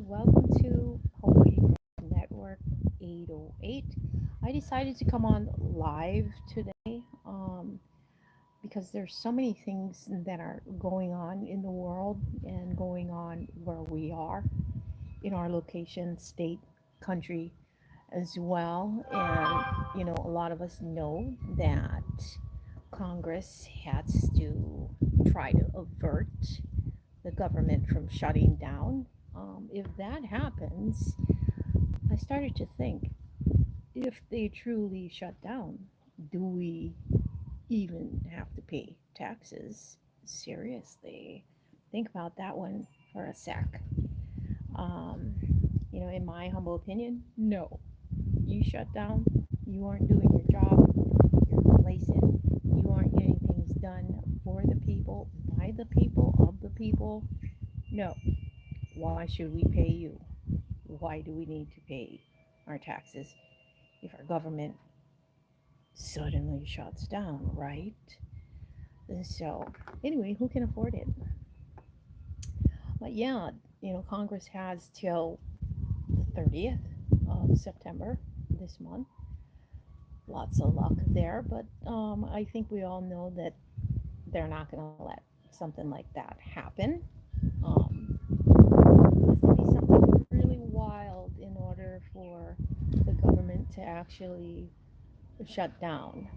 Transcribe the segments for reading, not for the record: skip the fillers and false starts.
welcome to Hawaii Network 808. I decided to come on live today because there's so many things that are going on in the world and going on where we are in our location, state, country as well. And, a lot of us know that Congress has to try to avert the government from shutting down. If that happens, I started to think, if they truly shut down, do we even have to pay taxes? Seriously, think about that one for a sec. Um, in my humble opinion, no. You shut down, you aren't doing your job, you're complacent, you aren't getting things done for the people, by the people, of the people. No. Why should we pay you? Why do we need to pay our taxes if our government suddenly shuts down, right? And so, anyway, who can afford it? But yeah, Congress has till the 30th of September this month. Lots of luck there, but I think we all know that they're not going to let something like that happen. It has to be something really wild in order for the government to actually shut down.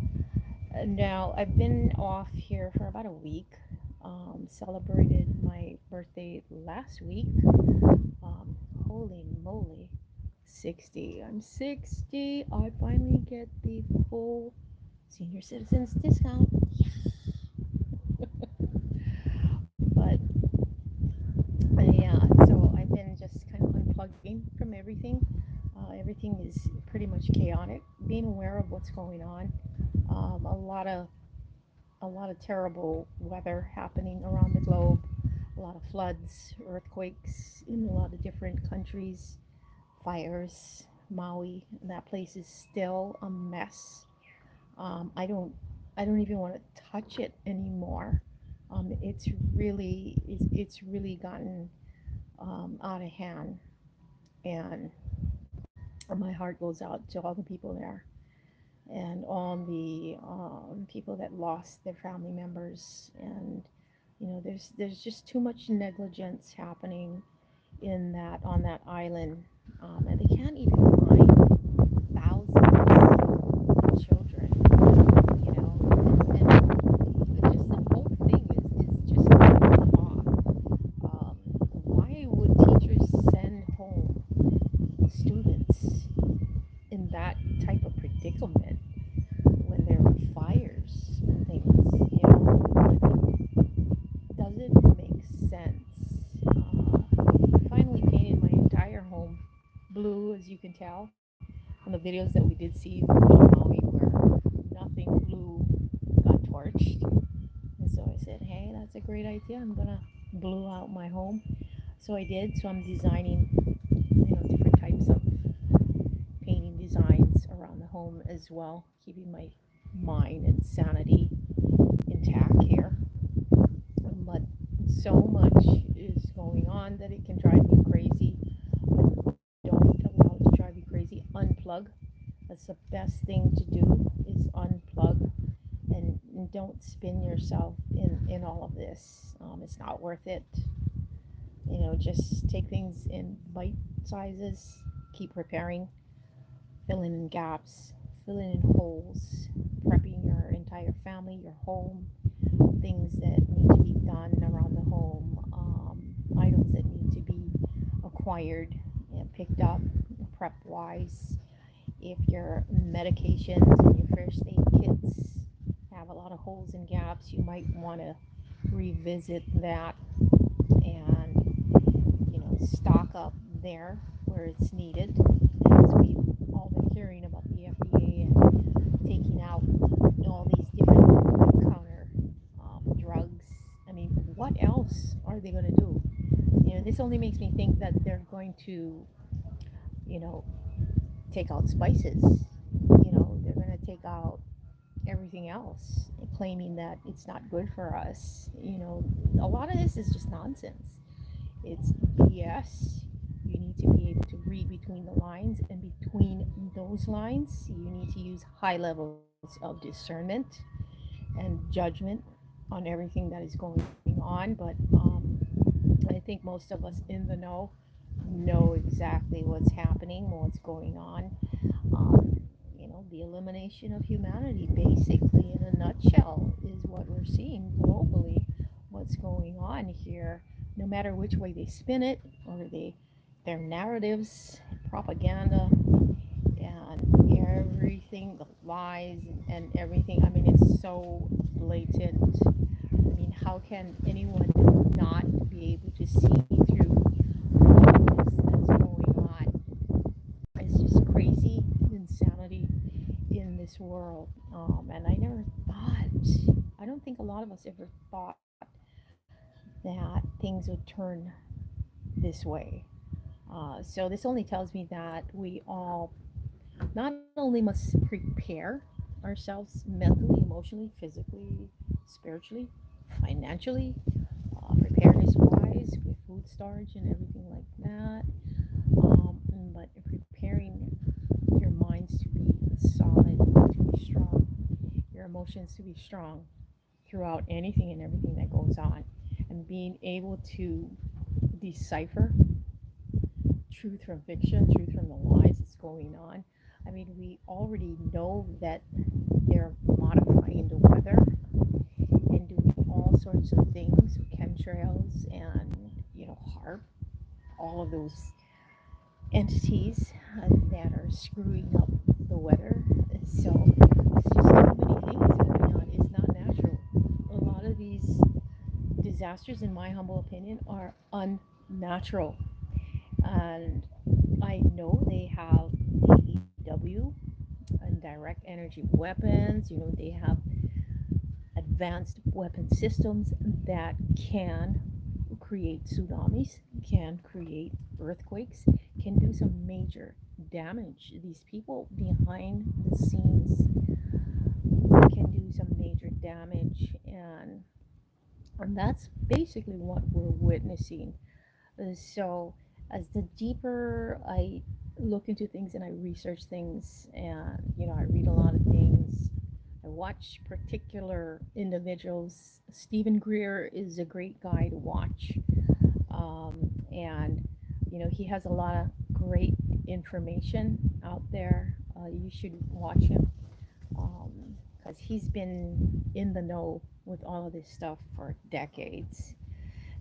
Now, I've been off here for about a week. Celebrated my birthday last week. Holy moly, 60. I'm 60. I finally get the full senior citizens discount. But yeah, so I've been just kind of unplugging from everything. Everything is pretty much chaotic. Being aware of what's going on. Um, a lot of a lot of terrible weather happening around the globe. A lot of floods, earthquakes in a lot of different countries, fires. Maui, that place is still a mess. I don't even want to touch it anymore. It's really gotten out of hand, and my heart goes out to all the people there and all the people that lost their family members. And there's just too much negligence happening in that on that island, and they can't even find thousands of children. And just the whole thing is just off. Why would teachers send home students in that type of predicament when there are fires and things? Does it make sense? I finally painted my entire home blue, as you can tell on the videos that we did see on Maui, where nothing blue got torched. And so I said, hey, that's a great idea. I'm gonna blue out my home. So I did. So I'm designing, different types of painting designs around the home as well, keeping my mind and sanity intact here. But so much is going on that it can drive you crazy. Don't allow it to drive you crazy. Unplug. That's the best thing to do is unplug, and don't spin yourself in all of this. It's not worth it. Just take things in bite sizes. Keep repairing, filling in gaps, filling in holes, prepping your entire family, your home, things that need to be done around the home, items that need to be acquired and picked up prep wise. If your medications and your first aid kits have a lot of holes and gaps, you might want to revisit that and stock up there where it's needed. As we've all been hearing about the FDA and taking out all these different counter drugs. I mean, what else are they going to do? This only makes me think that they're going to, you know, take out spices. They're going to take out everything else, claiming that it's not good for us. A lot of this is just nonsense. It's BS. You need to be able to read between the lines, and between those lines, you need to use high levels of discernment and judgment on everything that is going on. But I think most of us in the know exactly what's happening, what's going on. The elimination of humanity, basically, in a nutshell, is what we're seeing globally. What's going on here, no matter which way they spin it, or their narratives, propaganda, and everything, the lies and everything. I mean, it's so blatant. I mean, how can anyone not be able to see through all this that's going on? It's just crazy insanity in this world. And I never thought, I don't think a lot of us ever thought that things would turn this way. So this only tells me that we all not only must prepare ourselves mentally, emotionally, physically, spiritually, financially, preparedness wise, with food storage and everything like that, but preparing your minds to be solid, to be strong, your emotions to be strong throughout anything and everything that goes on, and being able to decipher truth from fiction, truth from the lies that's going on. I mean, we already know that they're modifying the weather and doing all sorts of things, chemtrails and, HARP, all of those entities that are screwing up the weather. So it's just too many things going on. It's not natural. A lot of these disasters, in my humble opinion, are unnatural. And I know they have DEW and direct energy weapons. They have advanced weapon systems that can create tsunamis, can create earthquakes, can do some major damage. These people behind the scenes can do some major damage, and that's basically what we're witnessing. So, as the deeper I look into things and I research things, and I read a lot of things, I watch particular individuals. Stephen Greer is a great guy to watch, and he has a lot of great information out there. You should watch him because he's been in the know with all of this stuff for decades.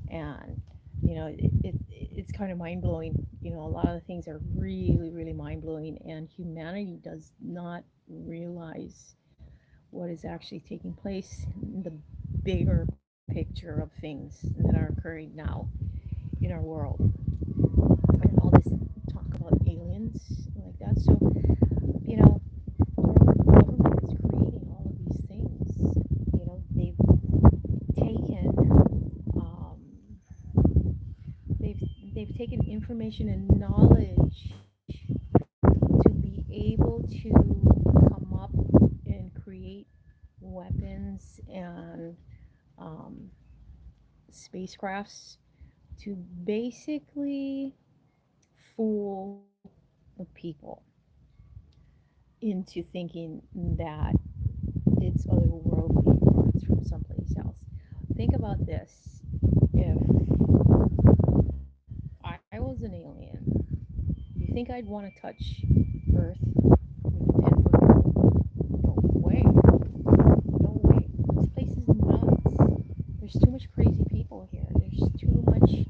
And it's kind of mind blowing. A lot of the things are really, really mind blowing, and humanity does not realize what is actually taking place in the bigger picture of things that are occurring now in our world, and all this talk about aliens like that. So, you know, our government is creating all of these things. They've taken um, they've they've taken information and knowledge to be able to come up and create weapons and um, spacecrafts to basically fool the people into thinking that it's otherworldly or it's from someplace else. Think about this. If I was an alien, you think I'd want to touch Earth with a 10-foot pole? No way. No way. This place is nuts. There's too much crazy people here. There's too much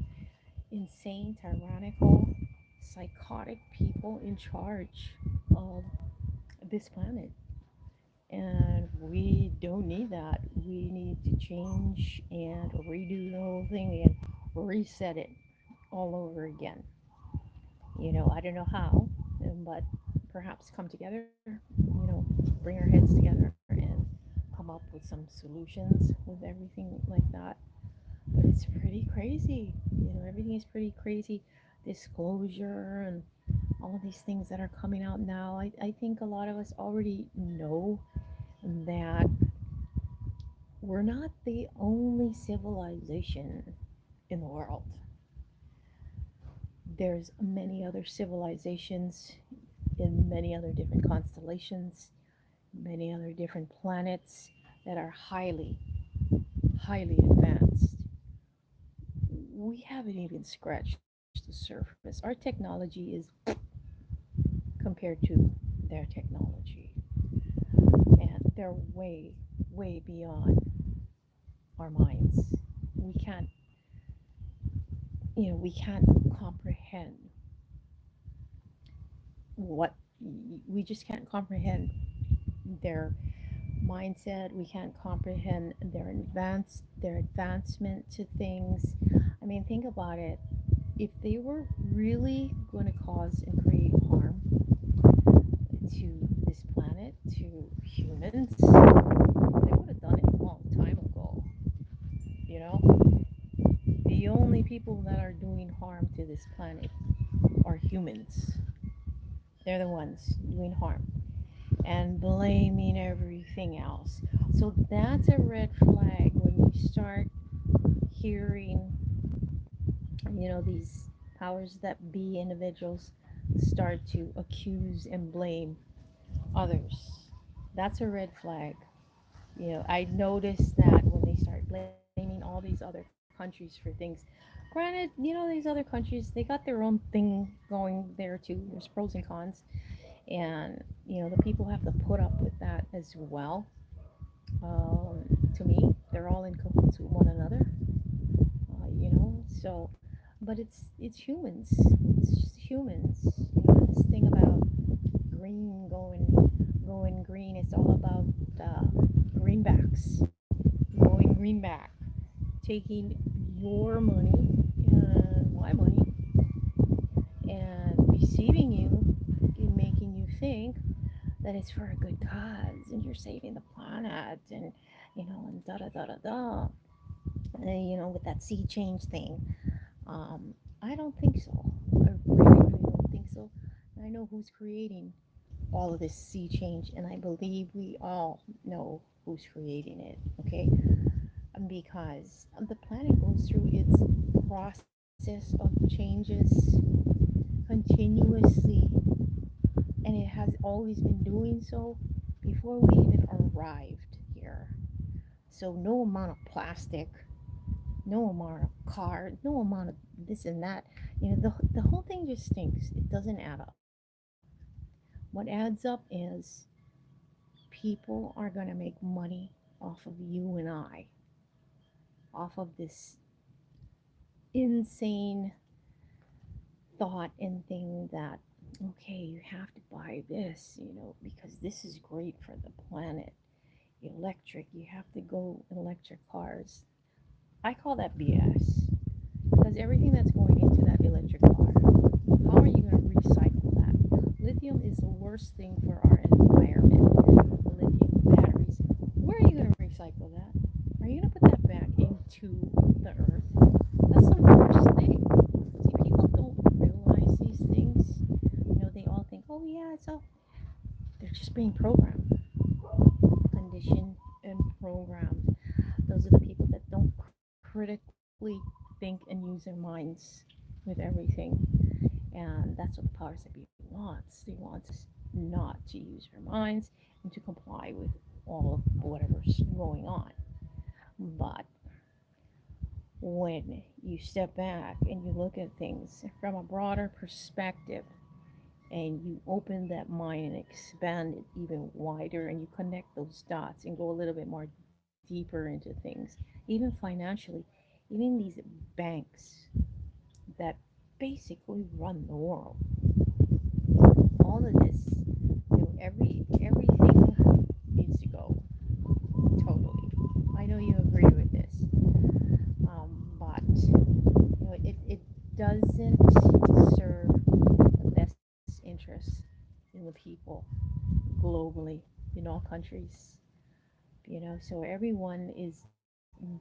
insane, tyrannical, psychotic people in charge of this planet. And we don't need that. We need to change and redo the whole thing and reset it all over again. I don't know how, but perhaps come together, bring our heads together and come up with some solutions with everything like that. But it's pretty crazy. Everything is pretty crazy. Disclosure and all of these things that are coming out now. I think a lot of us already know that we're not the only civilization in the world. There's many other civilizations in many other different constellations, many other different planets that are highly advanced. We haven't even scratched the surface. Our technology is compared to their technology, and they're way beyond our minds. We can't, we can't comprehend what we just can't comprehend their mindset. We can't comprehend their advancement to things. I mean, think about it. If they were really going to cause and create harm to this planet, to humans, they would have done it a long time ago. You know, the only people that are doing harm to this planet are humans. They're the ones doing harm and blaming everything else. So that's a red flag when you start hearing, these powers that be individuals start to accuse and blame others. That's a red flag. I noticed that when they start blaming all these other countries for things. Granted, these other countries, they got their own thing going there too. There's pros and cons. And, the people have to put up with that as well. To me, they're all in cahoots with one another. So, but it's humans. It's just humans. This thing about green going green. It's all about greenbacks, going greenback, taking your money, my money, and deceiving you, and making you think that it's for a good cause and you're saving the planet, and da da da da da. And, with that sea change thing. I don't think so. I really don't think so. And I know who's creating all of this sea change, and I believe we all know who's creating it, okay? Because the planet goes through its process of changes continuously, and it has always been doing so before we even arrived here. So, no amount of plastic, no amount of car, no amount of this and that. The whole thing just stinks. It doesn't add up. What adds up is people are going to make money off of you and I, off of this insane thought and thing that, okay, you have to buy this, because this is great for the planet. Electric, you have to go electric cars. I call that BS. Because everything that's going into that electric car, how are you going to recycle that? Lithium is the worst thing for our environment. Lithium batteries. Where are you going to recycle that? Are you going to put that back into the earth? That's the worst thing. See, people don't realize these things. They all think, oh yeah, they're just being programmed, conditioned, and programmed. Those are the people that don't critically think and use their minds with everything. And that's what the powers that be wants. They want us not to use our minds and to comply with all of whatever's going on. But when you step back and you look at things from a broader perspective, and you open that mind and expand it even wider, and you connect those dots and go a little bit more deeper into things, even financially, even these banks that basically run the world, all of this, everything needs to go totally. I know you agree with this, but it doesn't serve the best interests in the people globally, in all countries. So everyone is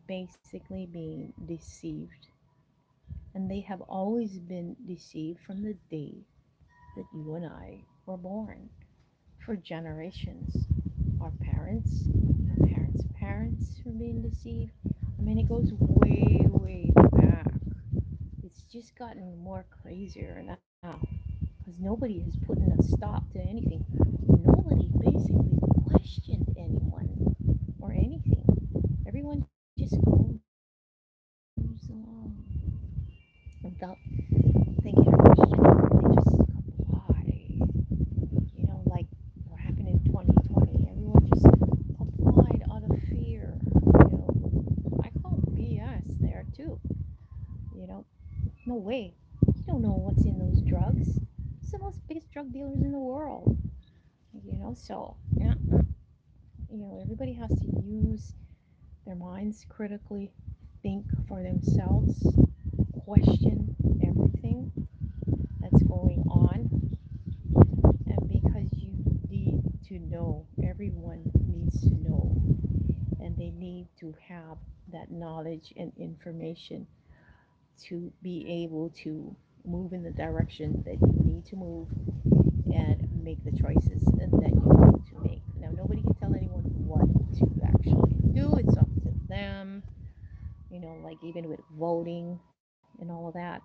basically being deceived, and they have always been deceived from the day that you and I were born, for generations. Our parents, our parents' parents were being deceived. I mean, it goes way back. It's just gotten more crazier now because nobody has put in a stop to anything. Nobody basically questioned anyone or anything. Everyone just goes along without thinking or questioning. They just comply. Like what happened in 2020. Everyone just complied out of fear. I call BS there too. You know, no way. You don't know what's in those drugs. It's the most biggest drug dealers in the world. So yeah, everybody has to use their minds critically, think for themselves, question everything that's going on, and because you need to know, everyone needs to know, and they need to have that knowledge and information to be able to move in the direction that you need to move and make the choices and that you need to make. Now, nobody can tell anyone what to actually do. It's up to them. Like even with voting and all of that.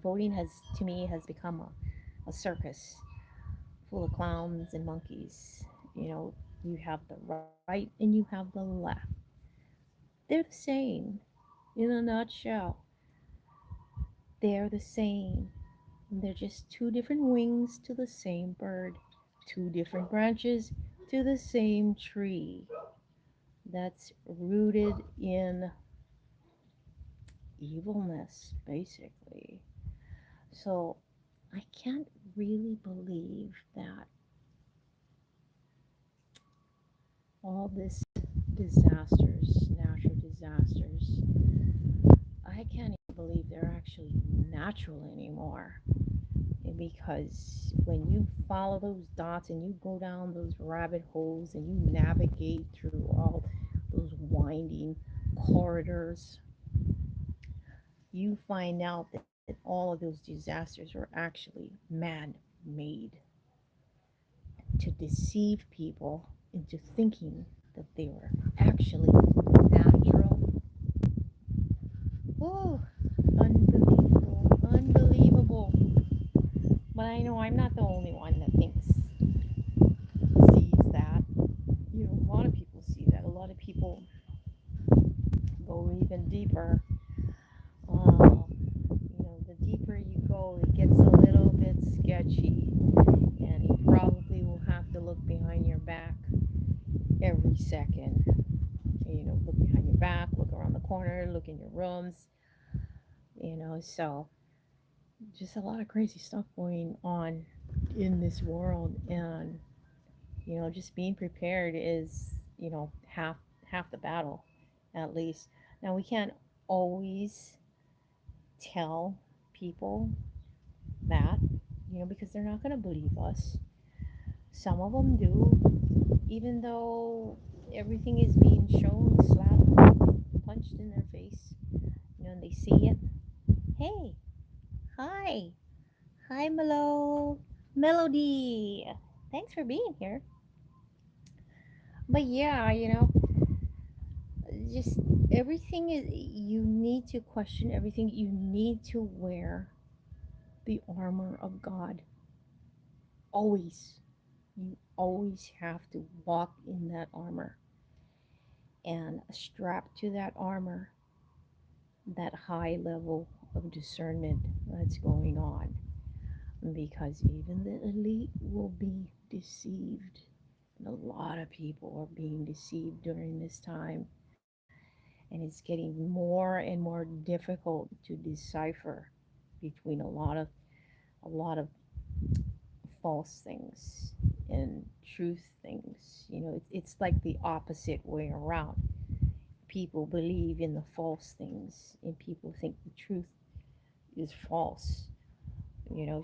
Voting has, to me, has become a circus full of clowns and monkeys. You have the right and you have the left. They're the same in a nutshell. They're the same. They're just two different wings to the same bird, two different branches to the same tree that's rooted in evilness, basically. So I can't really believe that all this disasters, natural disasters, I can't even believe they're actually natural anymore. Because when you follow those dots and you go down those rabbit holes and you navigate through all those winding corridors, you find out that all of those disasters were actually man made to deceive people into thinking that they were actually natural. Oh, unbelievable, unbelievable. But I know I'm not the only one that sees that. A lot of people see that. A lot of people go even deeper. The deeper you go, it gets a little bit sketchy, and you probably will have to look behind your back every second. Look behind your back, look around the corner, look in your rooms. So just a lot of crazy stuff going on in this world, and just being prepared is half the battle, at least. Now we can't always tell people that, because they're not going to believe us. Some of them do, even though everything is being shown, slapped, punched in their face, and they see it. Hey, hi, hi, Melody. Thanks for being here. But yeah, just everything is, you need to question everything. You need to wear the armor of God. Always. You always have to walk in that armor and strap to that armor that high level of discernment that's going on, because even the elite will be deceived. And a lot of people are being deceived during this time, and it's getting more and more difficult to decipher between a lot of false things and truth things. It's like the opposite way around. People believe in the false things, and people think the truth is false.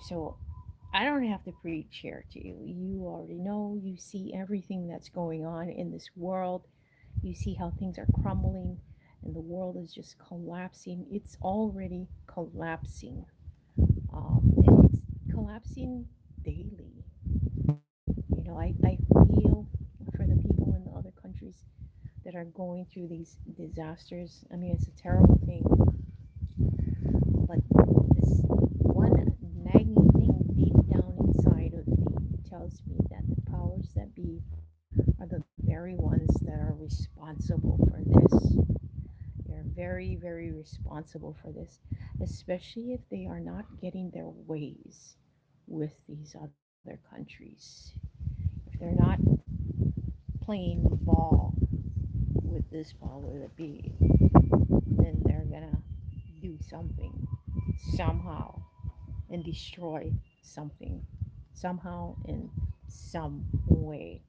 So I don't have to preach here to you. You already know. You see everything that's going on in this world. You see how things are crumbling, and the world is just collapsing. It's already collapsing, and it's collapsing daily. I feel for the people in the other countries that are going through these disasters. I mean, it's a terrible thing. responsible for this. They're very, very responsible for this, especially if they are not getting their ways with these other countries. If they're not playing ball with this power that be, then they're gonna do something somehow and destroy something somehow in some way.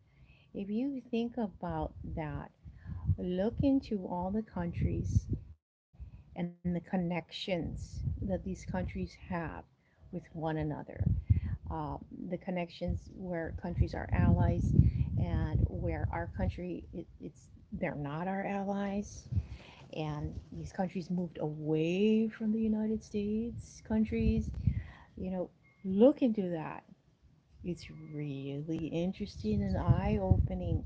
If you think about that, look into all the countries and the connections that these countries have with one another. The connections where countries are allies and where our country it's they're not our allies, and these countries moved away from the United States countries. You know, look into that. It's really interesting and eye opening,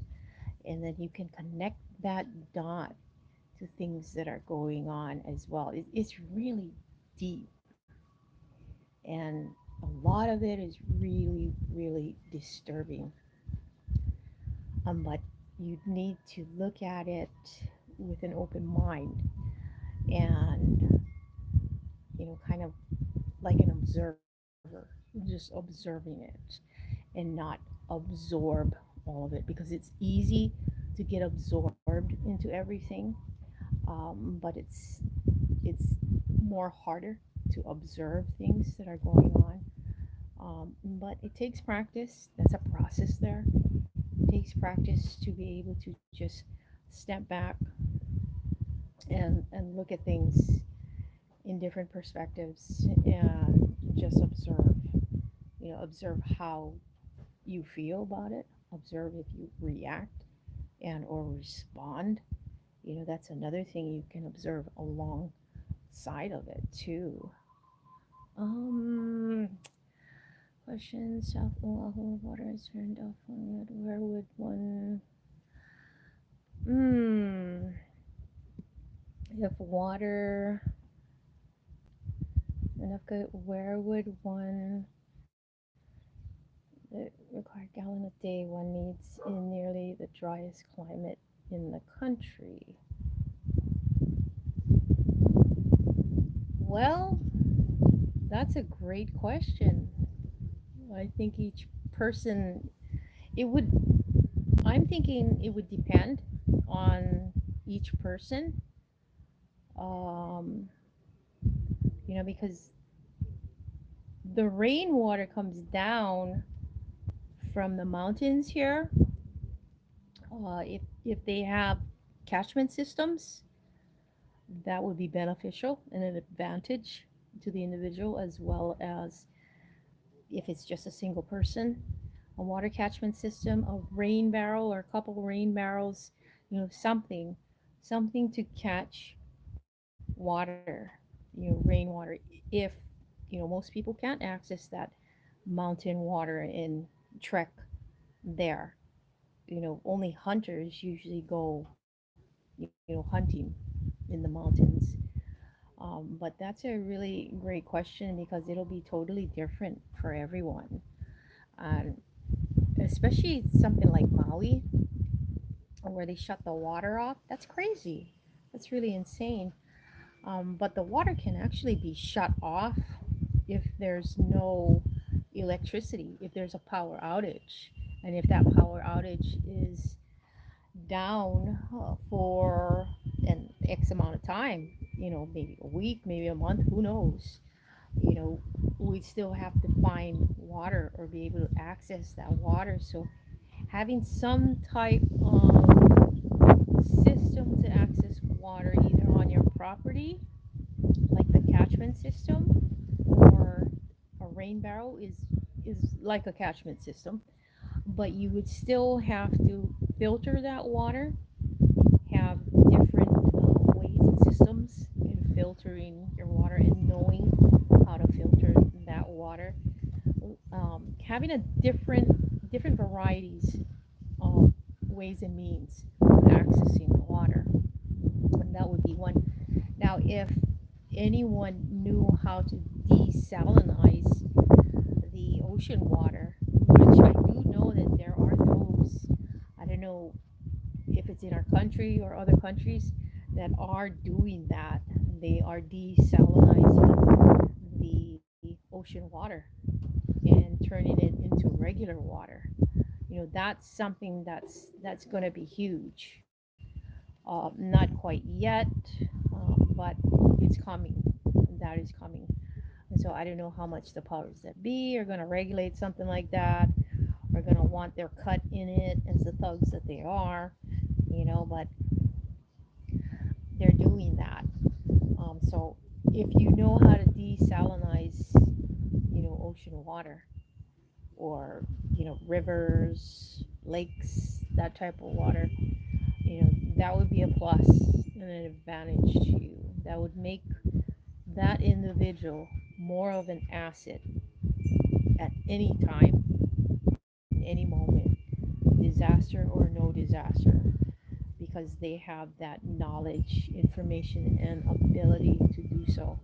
and then you can connect that dot to things that are going on as well. It's really deep, and a lot of it is really, really disturbing. But you need to look at it with an open mind and, kind of like an observer, just observing it and not absorb all of it, because it's easy to get absorbed into everything, but it's more harder to observe things that are going on. But it takes practice. That's a process there. It takes practice to be able to just step back and look at things in different perspectives and just observe. Observe how you feel about it. Observe if you react and or respond. That's another thing you can observe alongside of it too. Um, Question: South Oahu water is turned off. Where would one? Hmm. If water enough good, where would one the required gallon a day one needs in nearly the driest climate in the country? Well, that's a great question. I think each person, it would, I'm thinking it would depend on each person. Um, because the rainwater comes down from the mountains here. If they have catchment systems, that would be beneficial and an advantage to the individual, as well as if it's just a single person. A water catchment system, a rain barrel or a couple rain barrels, something to catch water, rainwater. If most people can't access that mountain water and trek there. Only hunters usually go, hunting in the mountains. But that's a really great question because it'll be totally different for everyone. And especially something like Maui, where they shut the water off. That's crazy. That's really insane. But the water can actually be shut off if there's no electricity, if there's a power outage. And if that power outage is down for an X amount of time, maybe a week, maybe a month, who knows? You know, we still have to find water or be able to access that water. So having some type of system to access water either on your property, like the catchment system, or a rain barrel is like a catchment system, but you would still have to filter that water, have different ways and systems in filtering your water and knowing how to filter that water. Having a different varieties of ways and means of accessing water, and that would be one. Now, if anyone knew how to desalinize the ocean water, which I do know that there are those, I don't know if if it's in our country or other countries that are doing that. They are desalinizing the ocean water and turning it into regular water. That's something that's going to be huge. Not quite yet, but it's coming. That is coming. And so I don't know how much the powers that be are going to regulate something like that, are going to want their cut in it as the thugs that they are, but they're doing that. So if you know how to desalinize, ocean water, or, rivers, lakes, that type of water, that would be a plus and an advantage to you. That would make that individual more of an asset at any time, in any moment, disaster or no disaster, because they have that knowledge, information, and ability to do so.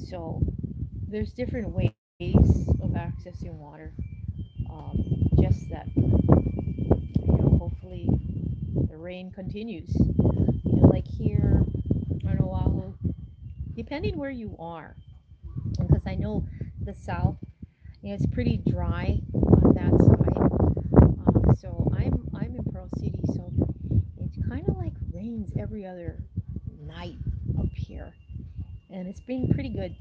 So there's different ways of accessing water. Just that, hopefully the rain continues. Like here on Oahu, depending where you are, because I know the south, it's pretty dry on that side. So I'm in Pearl City, so it's kind of like rains every other night up here, and it's been pretty good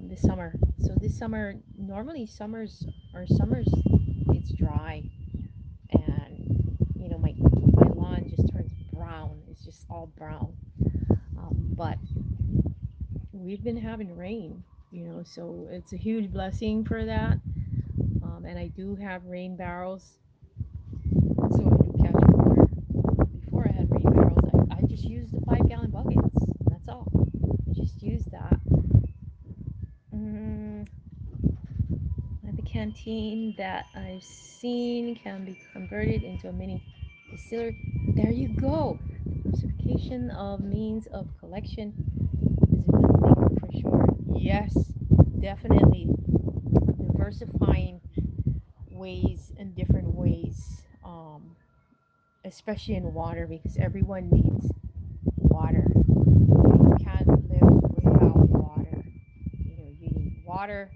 this summer. So this summer, normally summers, it's dry, and my lawn just turns brown. It's just all brown. But we've been having rain, so it's a huge blessing for that. And I do have rain barrels, so I do catch water. Before I had rain barrels, I just used the 5 gallon buckets. That's all. I just used that. Mm, the canteen that I've seen can be converted into a mini distillery. There you go. Diversification of means of collection is a good thing for sure. Yes, definitely. Diversifying ways and different ways, especially in water, because everyone needs water. You can't live without water. You need water,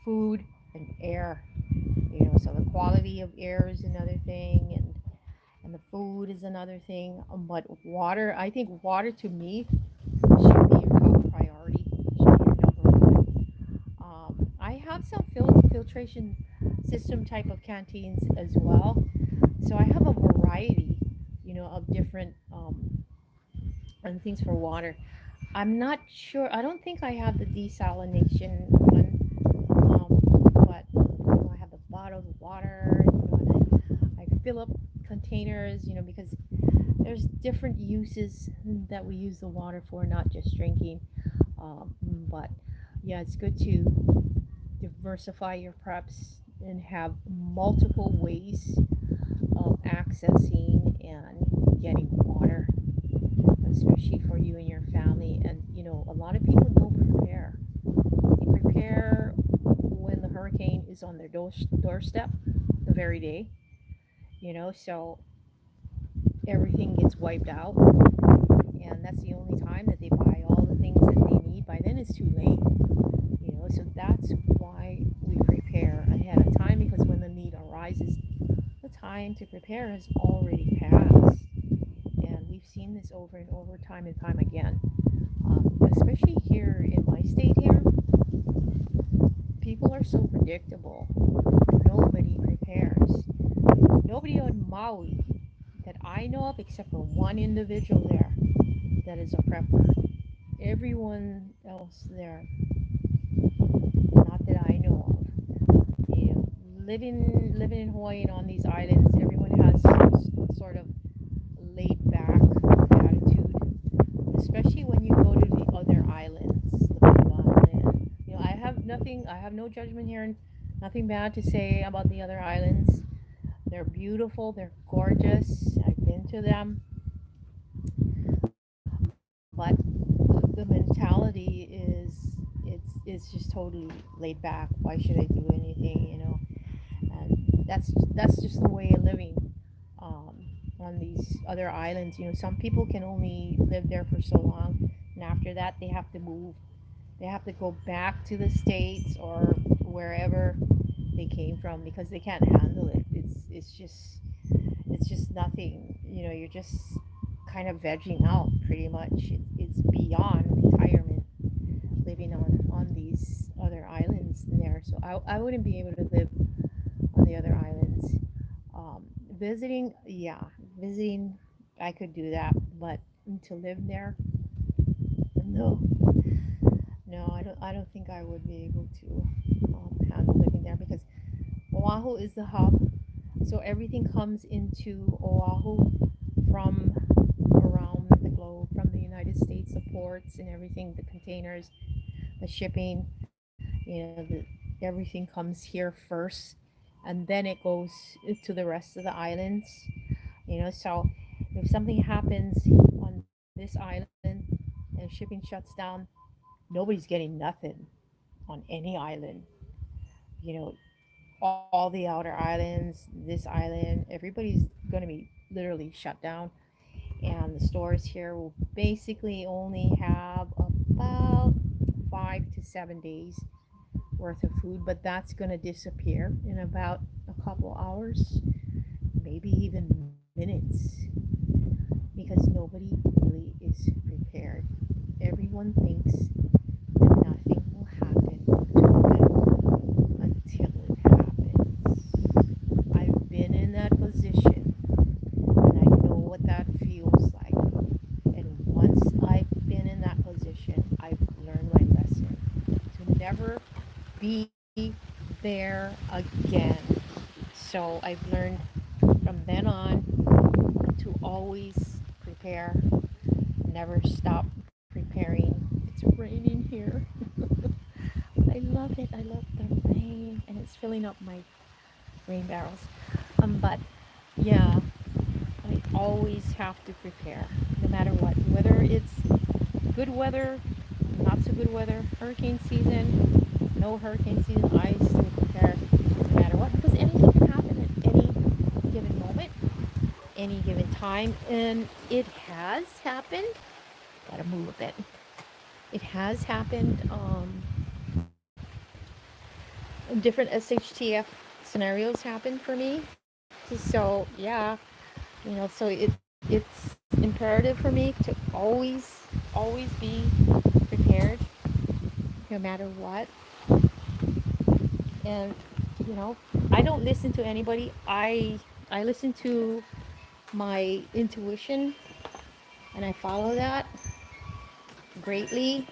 food, and air. So the quality of air is another thing, and the food is another thing. But water, I think water to me should be your top priority. Should be your number one. I have some filtration system type of canteens as well. So I have a variety, of different and things for water. I'm not sure. I don't think I have the desalination one, but I have the bottled water. And I fill up containers. Because there's different uses that we use the water for, not just drinking. But yeah, it's good to diversify your preps and have multiple ways of accessing and getting water, especially for you and your family. And a lot of people don't prepare. They prepare when the hurricane is on their doorstep the very day, so everything gets wiped out. And that's the only time that they buy all the things that they need. By then, it's too late. So that's why we prepare ahead of time, because when the need arises, the time to prepare has already passed. And we've seen this over and over, time and time again. Especially here in my state here, people are so predictable. Nobody prepares. Nobody on Maui that I know of, except for one individual there, that is a prepper. Everyone else there, not that I know of. Living in Hawaii and on these islands, everyone has some sort of laid back attitude, especially when you go to the other islands, the Big Island. I have no judgment here, and nothing bad to say about the other islands. They're beautiful, they're gorgeous. I've been to them, but the mentality is just totally laid back. Why should I do anything? And that's just the way of living. on these other islands. Some people can only live there for so long, and after that, they have to move. They have to go back to the States or wherever they came from because they can't handle it. It's just nothing. You're just kind of vegging out pretty much. It's beyond retirement living on these other islands there. So I wouldn't be able to live on the other islands. Visiting, yeah, visiting, I could do that, but to live there, no, no, I don't think I would be able to handle living there because Oahu is the hub, so everything comes into Oahu from around the globe, from the United States, the ports and everything, the containers, the shipping, everything comes here first, and then it goes to the rest of the islands. So if something happens on this island and shipping shuts down, nobody's getting nothing on any island. You know, all the outer islands, this island, everybody's going to be literally shut down. And the stores here will basically only have about 5 to 7 days worth of food, but that's going to disappear in about a couple hours, maybe even minutes, because nobody really is prepared. Everyone thinks that nothing will happen to them until it happens. I've been in that position and I know what that feels like. And once I've been in that position, I've learned my lesson to never be there again. So I've learned from then on to always prepare, never stop preparing. It's raining here. I love it. I love the rain, and it's filling up my rain barrels. But yeah, I always have to prepare, no matter what. Whether it's good weather, not so good weather, hurricane season, no hurricane season, I still prepare no matter what because anything can happen at any given moment, any given time, and it has happened. Gotta move a bit. It has happened. Different SHTF scenarios happen for me. So yeah, so it's imperative for me to always be prepared no matter what. And I don't listen to anybody. I listen to my intuition and I follow that greatly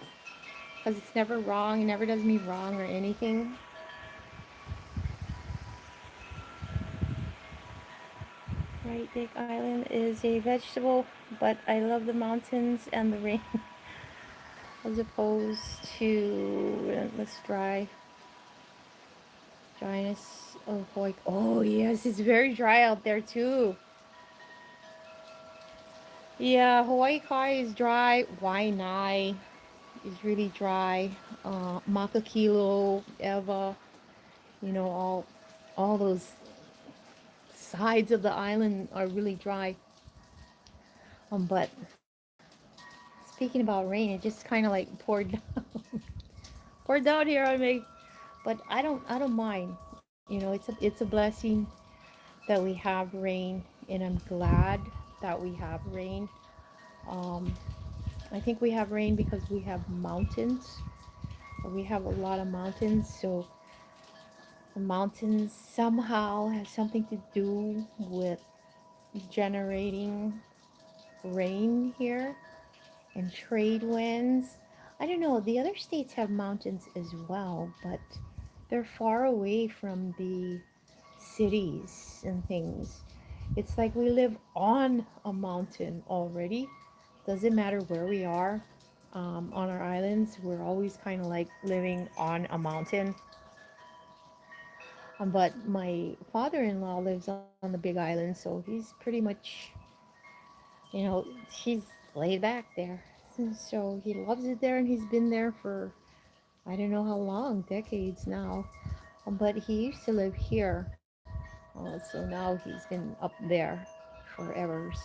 because it's never wrong. It never does me wrong or anything. Right, Big Island is a vegetable, but I love the mountains and the rain as opposed to relentless dryness of Hawaii. Oh yes, it's very dry out there too. Yeah, Hawaii Kai is dry. Waianae is really dry. Makakilo, Eva, all those sides of the island are really dry. But speaking about rain, it just kind of like poured down, poured down here on me. But I don't mind. It's a blessing that we have rain, and I'm glad that we have rain. Um, I think we have rain because we have mountains. We have a lot of mountains, so the mountains somehow have something to do with generating rain here and trade winds. I don't know, the other states have mountains as well, but they're far away from the cities and things. It's like we live on a mountain already. Doesn't matter where we are on our islands, we're always kind of like living on a mountain. But my father-in-law lives on the Big Island, so he's pretty much, he's laid back there. And so he loves it there, and he's been there for I don't know how long, decades now. But he used to live here, so now he's been up there forevers.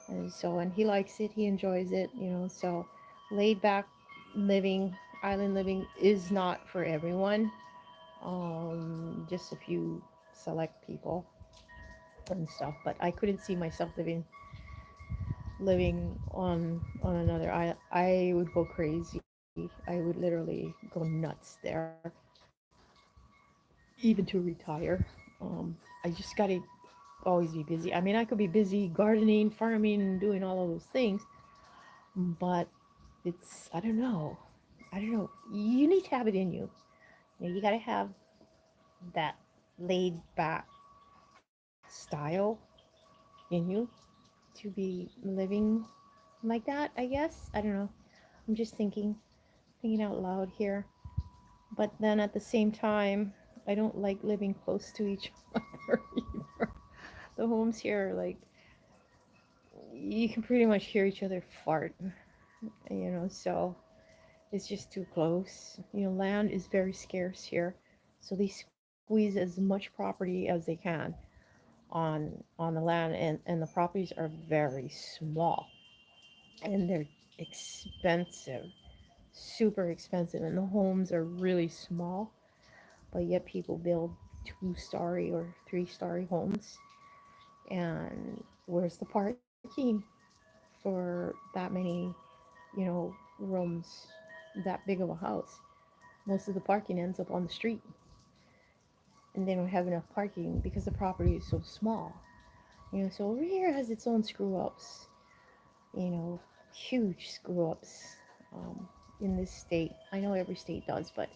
And so, and he likes it, he enjoys it, you know. So, laid back living, island living is not for everyone. Just a few select people and stuff. But I couldn't see myself living on another island. I would go crazy. I would literally go nuts there, even to retire. I just gotta always be busy. I mean, I could be busy gardening, farming, and doing all of those things, but it's I don't know. I don't know. You need to have it in you. You know, you gotta have that laid back style in you to be living like that, I guess. I don't know. I'm just thinking out loud here. But then at the same time, I don't like living close to each other either. The homes here are like you can pretty much hear each other fart, you know, so it's just too close. You know, land is very scarce here, so they squeeze as much property as they can on the land, and the properties are very small and they're expensive, super expensive, and the homes are really small, but yet people build 2-story or 3-story homes. And where's the parking for that many, you know, rooms, that big of a house? Most of the parking ends up on the street, and they don't have enough parking because the property is so small. You know, so over here has its own screw ups, you know, huge screw ups in this state. I know every state does, but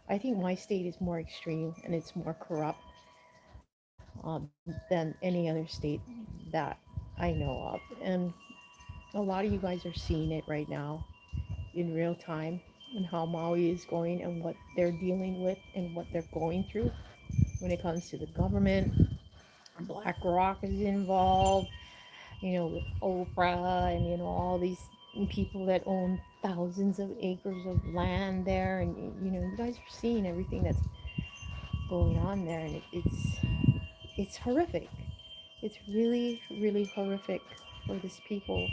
I think my state is more extreme and it's more corrupt than any other state that I know of. And a lot of you guys are seeing it right now in real time and how Maui is going and what they're dealing with and what they're going through when it comes to the government. BlackRock is involved, you know, with Oprah and, you know, all these people that own thousands of acres of land there. And, you know, you guys are seeing everything that's going on there. And it's horrific. It's really, really horrific for these people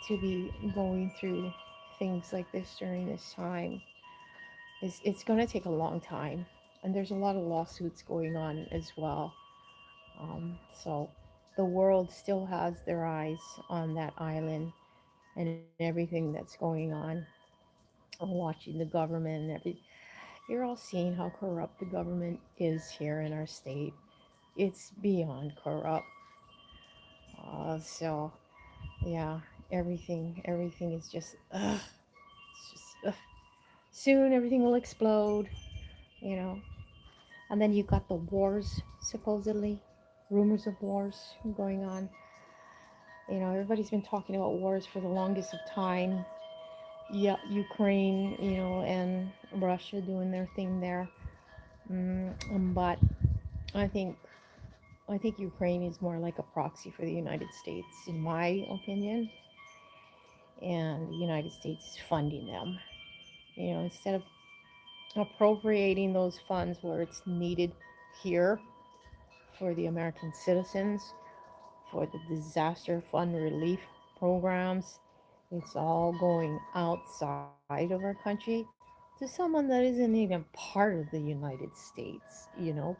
to be going through things like this during this time. It's going to take a long time. And there's a lot of lawsuits going on as well. So the world still has their eyes on that island and everything that's going on. I'm watching the government and you're all seeing how corrupt the government is here in our state. It's beyond corrupt. So yeah, everything is just it's just soon everything will explode, you know. And then you got the wars supposedly, rumors of wars going on. You know, everybody's been talking about wars for the longest of time. Yeah, Ukraine, you know, and Russia doing their thing there. But I think I think Ukraine is more like a proxy for the United States, in my opinion. And the United States is funding them. You know, instead of appropriating those funds where it's needed here for the American citizens, for the disaster fund relief programs. It's all going outside of our country to someone that isn't even part of the United States, you know.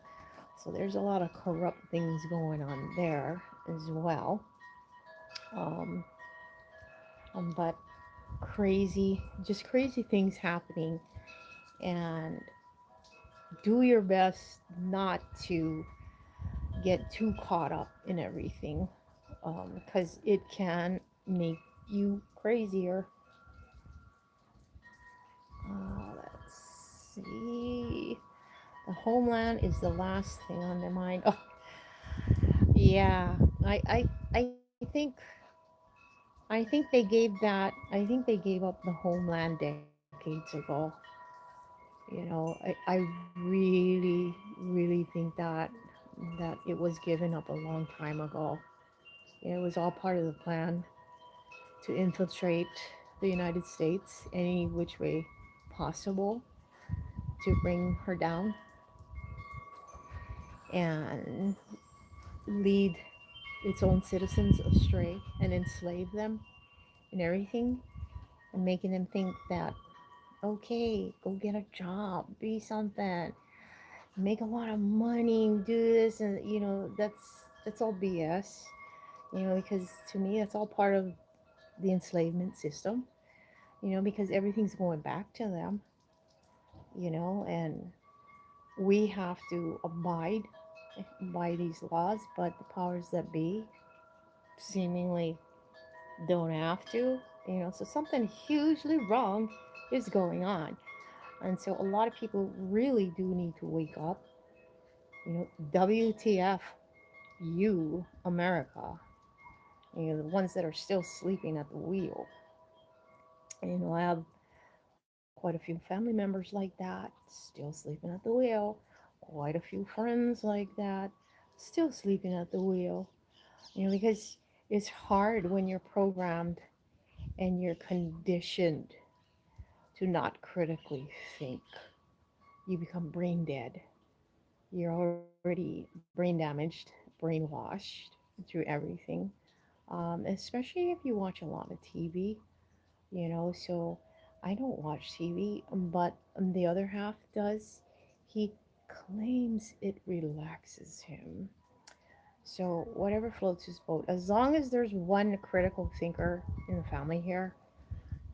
So there's a lot of corrupt things going on there as well. Um, but crazy, just crazy things happening. And do your best not to get too caught up in everything because it can make you crazier. Let's see. The homeland is the last thing on their mind. Oh, yeah. I think I think they gave that. I think they gave up the homeland decades ago. You know, I really really think that it was given up a long time ago. It was all part of the plan to infiltrate the United States any which way possible to bring her down and lead its own citizens astray and enslave them in everything, and making them think that, okay, go get a job, be something, make a lot of money, do this, and that's all BS. Because to me, that's all part of the enslavement system. Because everything's going back to them. And we have to abide by these laws, but the powers that be seemingly don't have to. So something hugely wrong is going on. And so a lot of people really do need to wake up. WTF, you, America, the ones that are still sleeping at the wheel. I have quite a few family members like that, still sleeping at the wheel. Quite a few friends like that, still sleeping at the wheel. Because it's hard when you're programmed and you're conditioned to not critically think. You become brain dead. You're already brain damaged, brainwashed through everything. Especially if you watch a lot of TV. So I don't watch TV, but the other half does. He claims it relaxes him. So whatever floats his boat, as long as there's one critical thinker in the family here.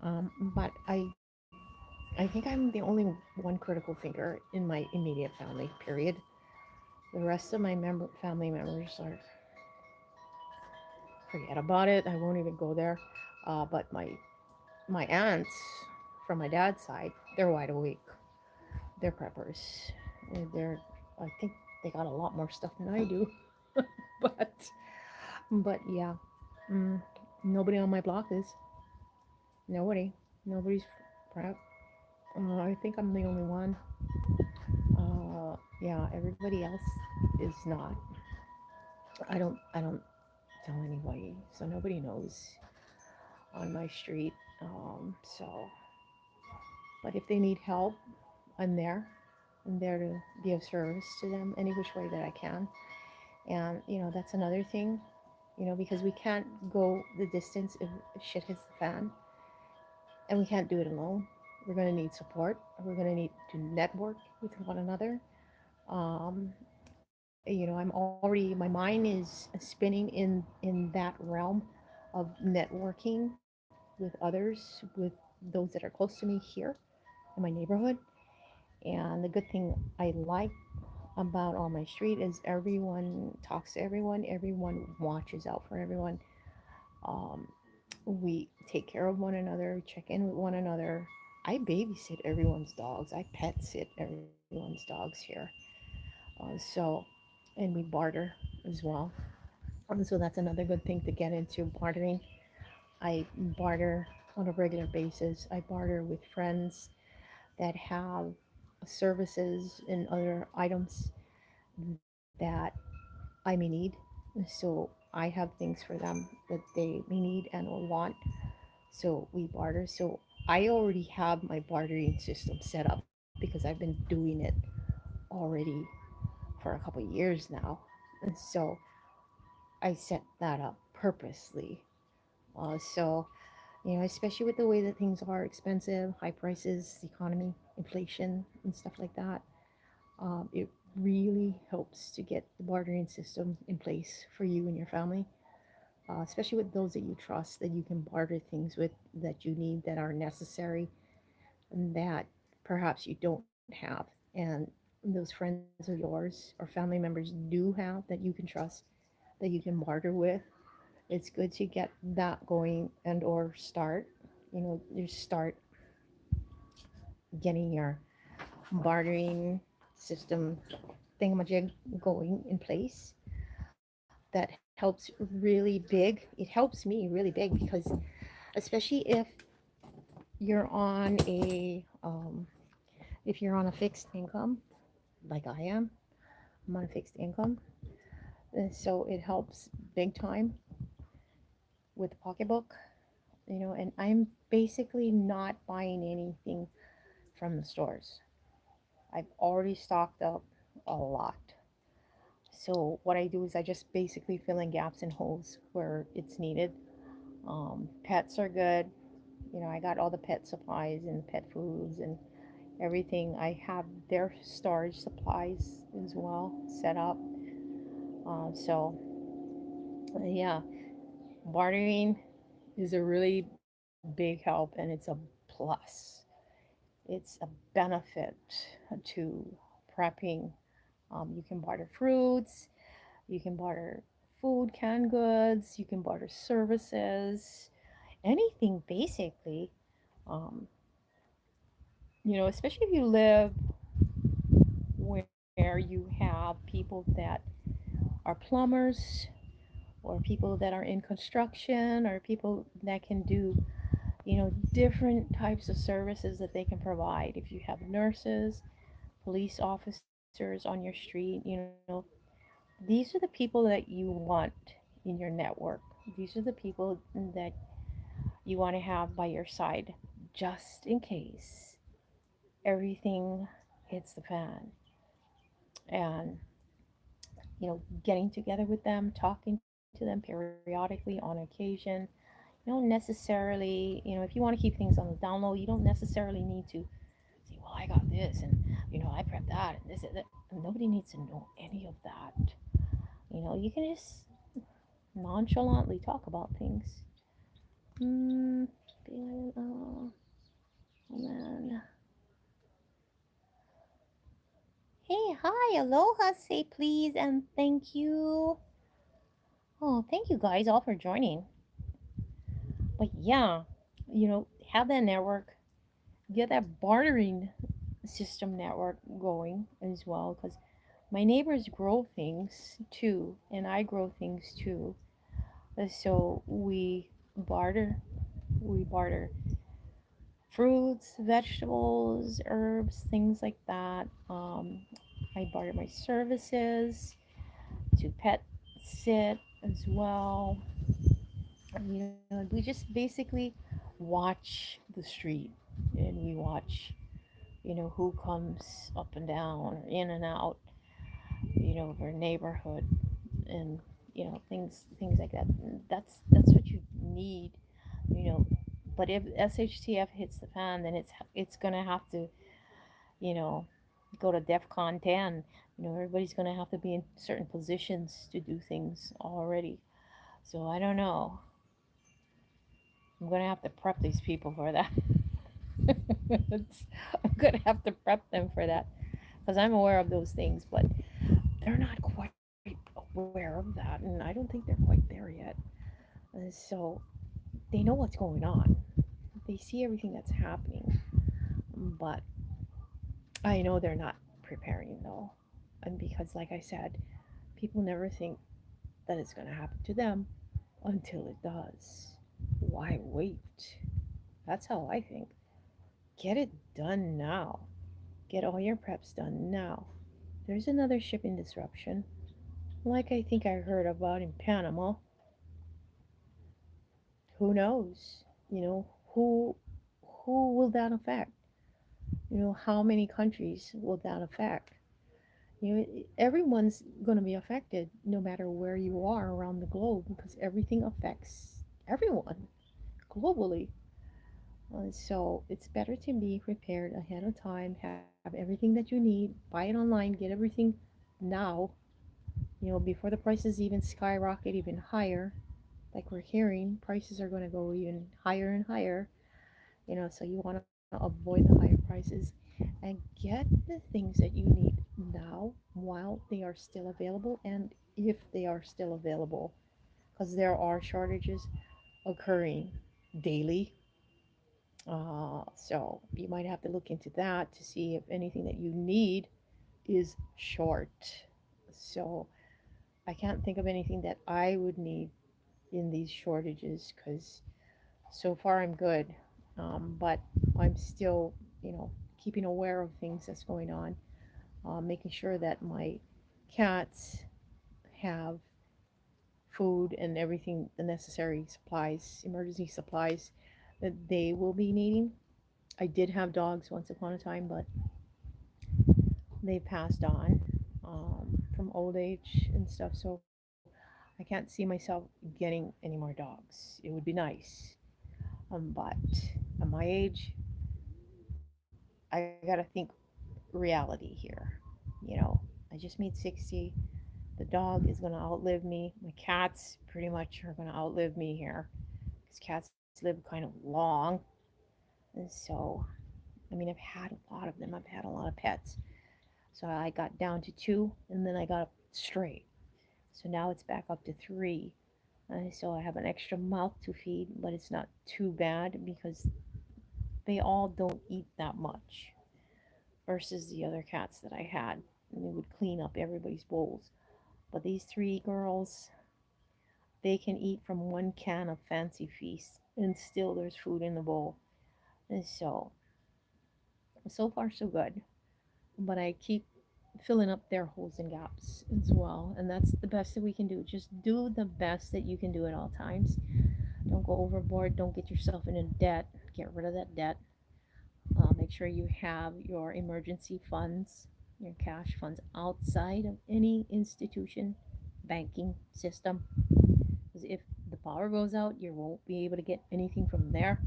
But I think I'm the only one critical thinker in my immediate family. Period. The rest of my family members are, forget about it. I won't even go there. But my aunts from my dad's side, they're wide awake. They're preppers. They're I think they got a lot more stuff than I do. but but yeah, mm, nobody on my block is. Nobody. Nobody's prep. I think I'm the only one. Yeah, everybody else is not. I don't tell anybody, so nobody knows on my street. So, but if they need help, I'm there. I'm there to be of service to them any which way that I can. And that's another thing. Because we can't go the distance if shit hits the fan, and we can't do it alone. We're going to need support. We're going to need to network with one another. Um, I'm already, my mind is spinning in that realm of networking with others, with those that are close to me here in my neighborhood. And the good thing I like about on my street is everyone talks to everyone, everyone watches out for everyone. Um, we take care of one another, check in with one another. I babysit everyone's dogs. I pet sit everyone's dogs here. So, and we barter as well. So that's another good thing to get into, bartering. I barter on a regular basis. I barter with friends that have services and other items that I may need. So I have things for them that they may need and or want. So we barter. So I already have my bartering system set up because I've been doing it already for a couple of years now. And so I set that up purposely. So, especially with the way that things are expensive, high prices, the economy, inflation, and stuff like that, it really helps to get the bartering system in place for you and your family, especially with those that you trust, that you can barter things with, that you need, that are necessary, and that perhaps you don't have. And those friends of yours or family members do have that you can trust, that you can barter with. It's good to get that going and or start, you start getting your bartering system thingamajig going in place. That helps really big. It helps me really big because, especially you're on a if you're on a fixed income like I am, I'm on a fixed income, and so it helps big time with the pocketbook. And I'm basically not buying anything from the stores. I've already stocked up a lot. So what I do is I just basically fill in gaps and holes where it's needed. Pets are good. I got all the pet supplies and pet foods and everything. I have their storage supplies as well set up. So yeah, bartering is a really big help and it's a plus. It's a benefit to prepping. You can barter fruits, you can barter food, canned goods, you can barter services, anything basically. Um, Especially if you live where you have people that are plumbers or people that are in construction or people that can do, different types of services that they can provide. If you have nurses, police officers on your street, these are the people that you want in your network. These are the people that you want to have by your side just in case everything hits the fan. And, getting together with them, talking to them periodically on occasion. You don't necessarily, if you want to keep things on the down low, you don't necessarily need to say, well, I got this and, I prepped that and this and that. Nobody needs to know any of that. You can just nonchalantly talk about things. Mm, oh man. Hey, hi, aloha, say please, and thank you. Oh, thank you guys all for joining. But yeah, have that network, get that bartering system network going as well, because my neighbors grow things too, and I grow things too. So we barter fruits, vegetables, herbs, things like that. I barter my services to pet sit as well. We just basically watch the street and we watch, who comes up and down or in and out, of our neighborhood and, things like that. That's what you need, you know. But if SHTF hits the fan, then it's gonna have to, you know, go to DEFCON 10. Everybody's gonna have to be in certain positions to do things already. So I don't know. I'm gonna have to prep these people for that. I'm gonna have to prep them for that because I'm aware of those things, but they're not quite aware of that, and I don't think they're quite there yet. So they know what's going on. They see everything that's happening, but I know they're not preparing though, and because, like I said, people never think that it's gonna happen to them until it does. Why wait? That's how I think. Get it done now. Get all your preps done now. There's another shipping disruption, like I think I heard about in Panama. Who knows? Who will that affect? How many countries will that affect? Everyone's going to be affected no matter where you are around the globe because everything affects everyone globally. So it's better to be prepared ahead of time, have everything that you need, buy it online, get everything now, before the prices even skyrocket even higher. Like we're hearing, prices are going to go even higher and higher, so you want to avoid the higher prices and get the things that you need now while they are still available and if they are still available, because there are shortages occurring daily. So you might have to look into that to see if anything that you need is short. So I can't think of anything that I would need in these shortages because so far I'm good. But I'm still, keeping aware of things that's going on, making sure that my cats have food and everything, the necessary supplies, emergency supplies that they will be needing. I did have dogs once upon a time, but they passed on from old age and stuff, so I can't see myself getting any more dogs. It would be nice. But at my age, I gotta think reality here. You know, I just made 60. The dog is gonna outlive me. My cats pretty much are gonna outlive me here because cats live kind of long. And so, I mean, I've had a lot of them. I've had a lot of pets. So I got down to two, and then I got up straight. So now it's back up to three. So I have an extra mouth to feed, but it's not too bad because they all don't eat that much versus the other cats that I had. And they would clean up everybody's bowls. But these three girls, they can eat from one can of Fancy Feast, and still there's food in the bowl. And so far so good. But I keep filling up their holes and gaps as well. And that's the best that we can do. Just do the best that you can do at all times. Don't go overboard. Don't get yourself into debt. Get rid of that debt. Make sure you have your emergency funds, your cash funds outside of any institution, banking system. Because if the power goes out, you won't be able to get anything from there.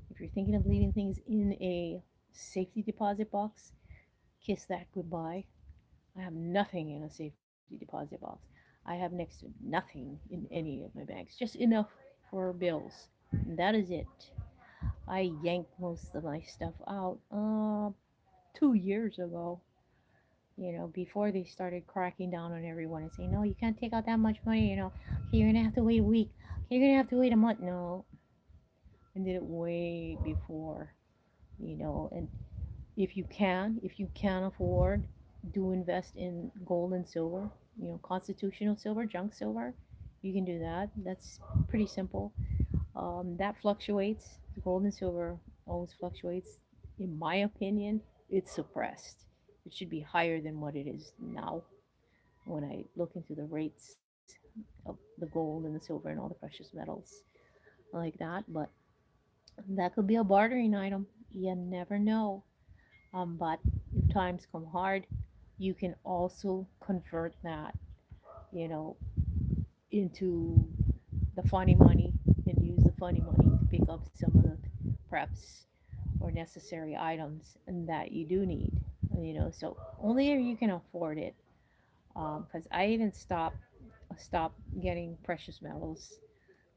If you're thinking of leaving things in a safety deposit box, kiss that goodbye. I have nothing in a safety deposit box. I have next to nothing in any of my banks, just enough for bills. And that is it. I yanked most of my stuff out 2 years ago. You know, before they started cracking down on everyone and saying, no, you can't take out that much money. Okay, you're gonna have to wait a week. Okay, you're gonna have to wait a month. No, I did it way before. And if you can afford, do invest in gold and silver. Constitutional silver, junk silver. You can do that. That's pretty simple. That fluctuates. The gold and silver always fluctuates. In my opinion, it's suppressed. It should be higher than what it is now. When I look into the rates of the gold and the silver and all the precious metals like that, but that could be a bartering item. You never know. But if times come hard, you can also convert that, you know, into the funny money and use the funny money to pick up some of the preps or necessary items that you do need. So only if you can afford it. Because I even stopped getting precious metals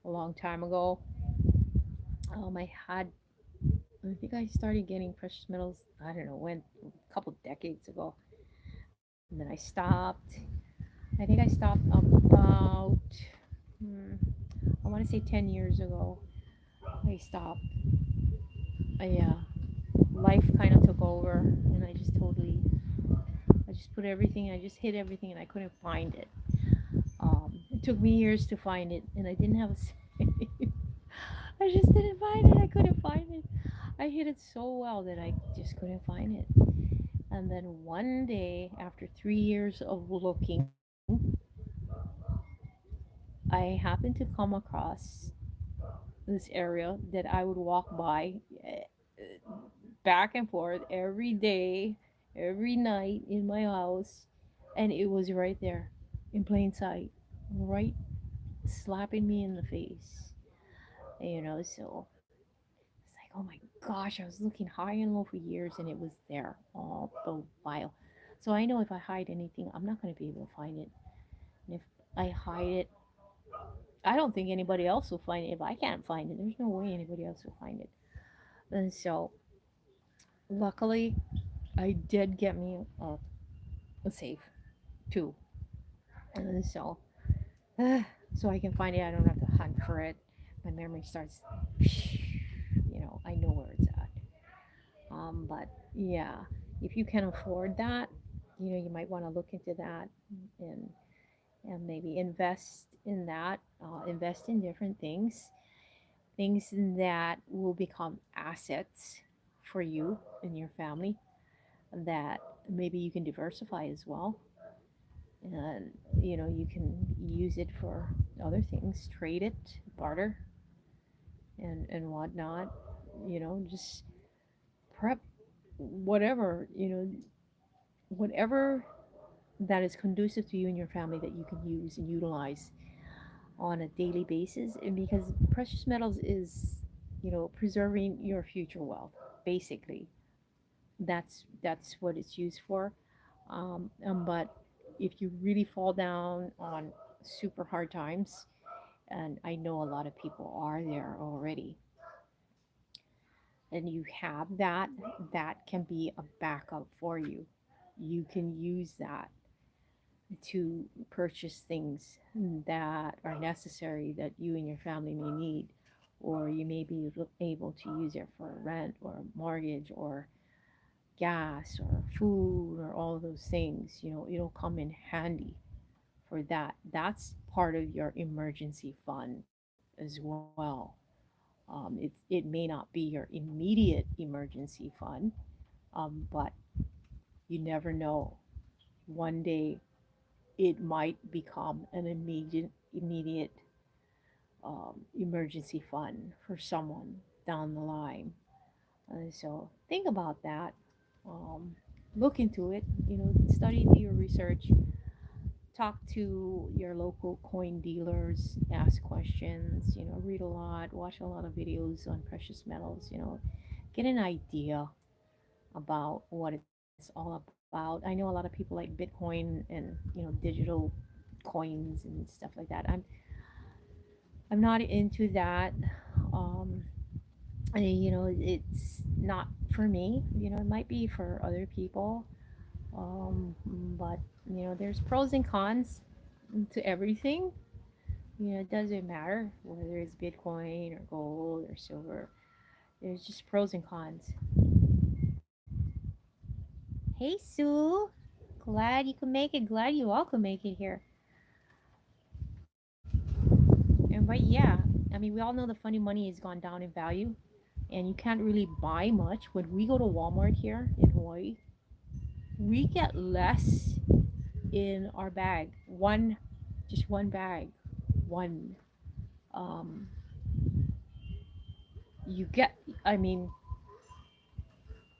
a long time ago. I had I think I started getting precious metals. I don't know when, a couple decades ago, and then I stopped. I think I stopped about hmm, I want to say 10 years ago. I stopped. Yeah, life kind of took over, and I just put everything. I just hid everything, and I couldn't find it. It took me years to find it, and I didn't have a save. I just didn't find it. I couldn't find it. I hid it so well that I just couldn't find it. And then one day, after 3 years of looking, I happened to come across this area that I would walk by back and forth every day, every night in my house. And it was right there in plain sight, right slapping me in the face. So it's like, oh my gosh, I was looking high and low for years and it was there all the while. So I know if I hide anything, I'm not going to be able to find it. And if I hide it, I don't think anybody else will find it. If I can't find it, there's no way anybody else will find it. And so, luckily, I did get me a safe too. And so, so I can find it. I don't have to hunt for it. My memory starts, I know where it's at. But yeah, if you can afford that, you might want to look into that and and maybe invest in that. Invest in different things that will become assets for you and your family that maybe you can diversify as well. And you can use it for other things, trade it, barter, and whatnot. Just prep whatever, whatever that is conducive to you and your family that you can use and utilize on a daily basis. And because precious metals is, preserving your future wealth, basically. That's what it's used for. But if you really fall down on super hard times, and I know a lot of people are there already, and you have that, that can be a backup for you. You can use that to purchase things that are necessary that you and your family may need, or you may be able to use it for rent or a mortgage or gas or food or all of those things. It'll come in handy for that. That's part of your emergency fund as well. It may not be your immediate emergency fund, but you never know. One day it might become an immediate emergency fund for someone down the line. So think about that. Um, Look into it. Study, do your research, talk to your local coin dealers, ask questions. Read a lot, watch a lot of videos on precious metals. Get an idea about what it's all about. I know a lot of people like Bitcoin and digital coins and stuff like that. I'm not into that. Um, it's not for me. It might be for other people. But there's pros and cons to everything. It doesn't matter whether it's Bitcoin or gold or silver. There's just pros and cons. Hey, Sue. Glad you could make it. Glad you all could make it here. And but yeah, I mean, we all know the funny money has gone down in value, and you can't really buy much. When we go to Walmart here in Hawaii, we get less in our bag. Just one bag. One. Um, you get, I mean,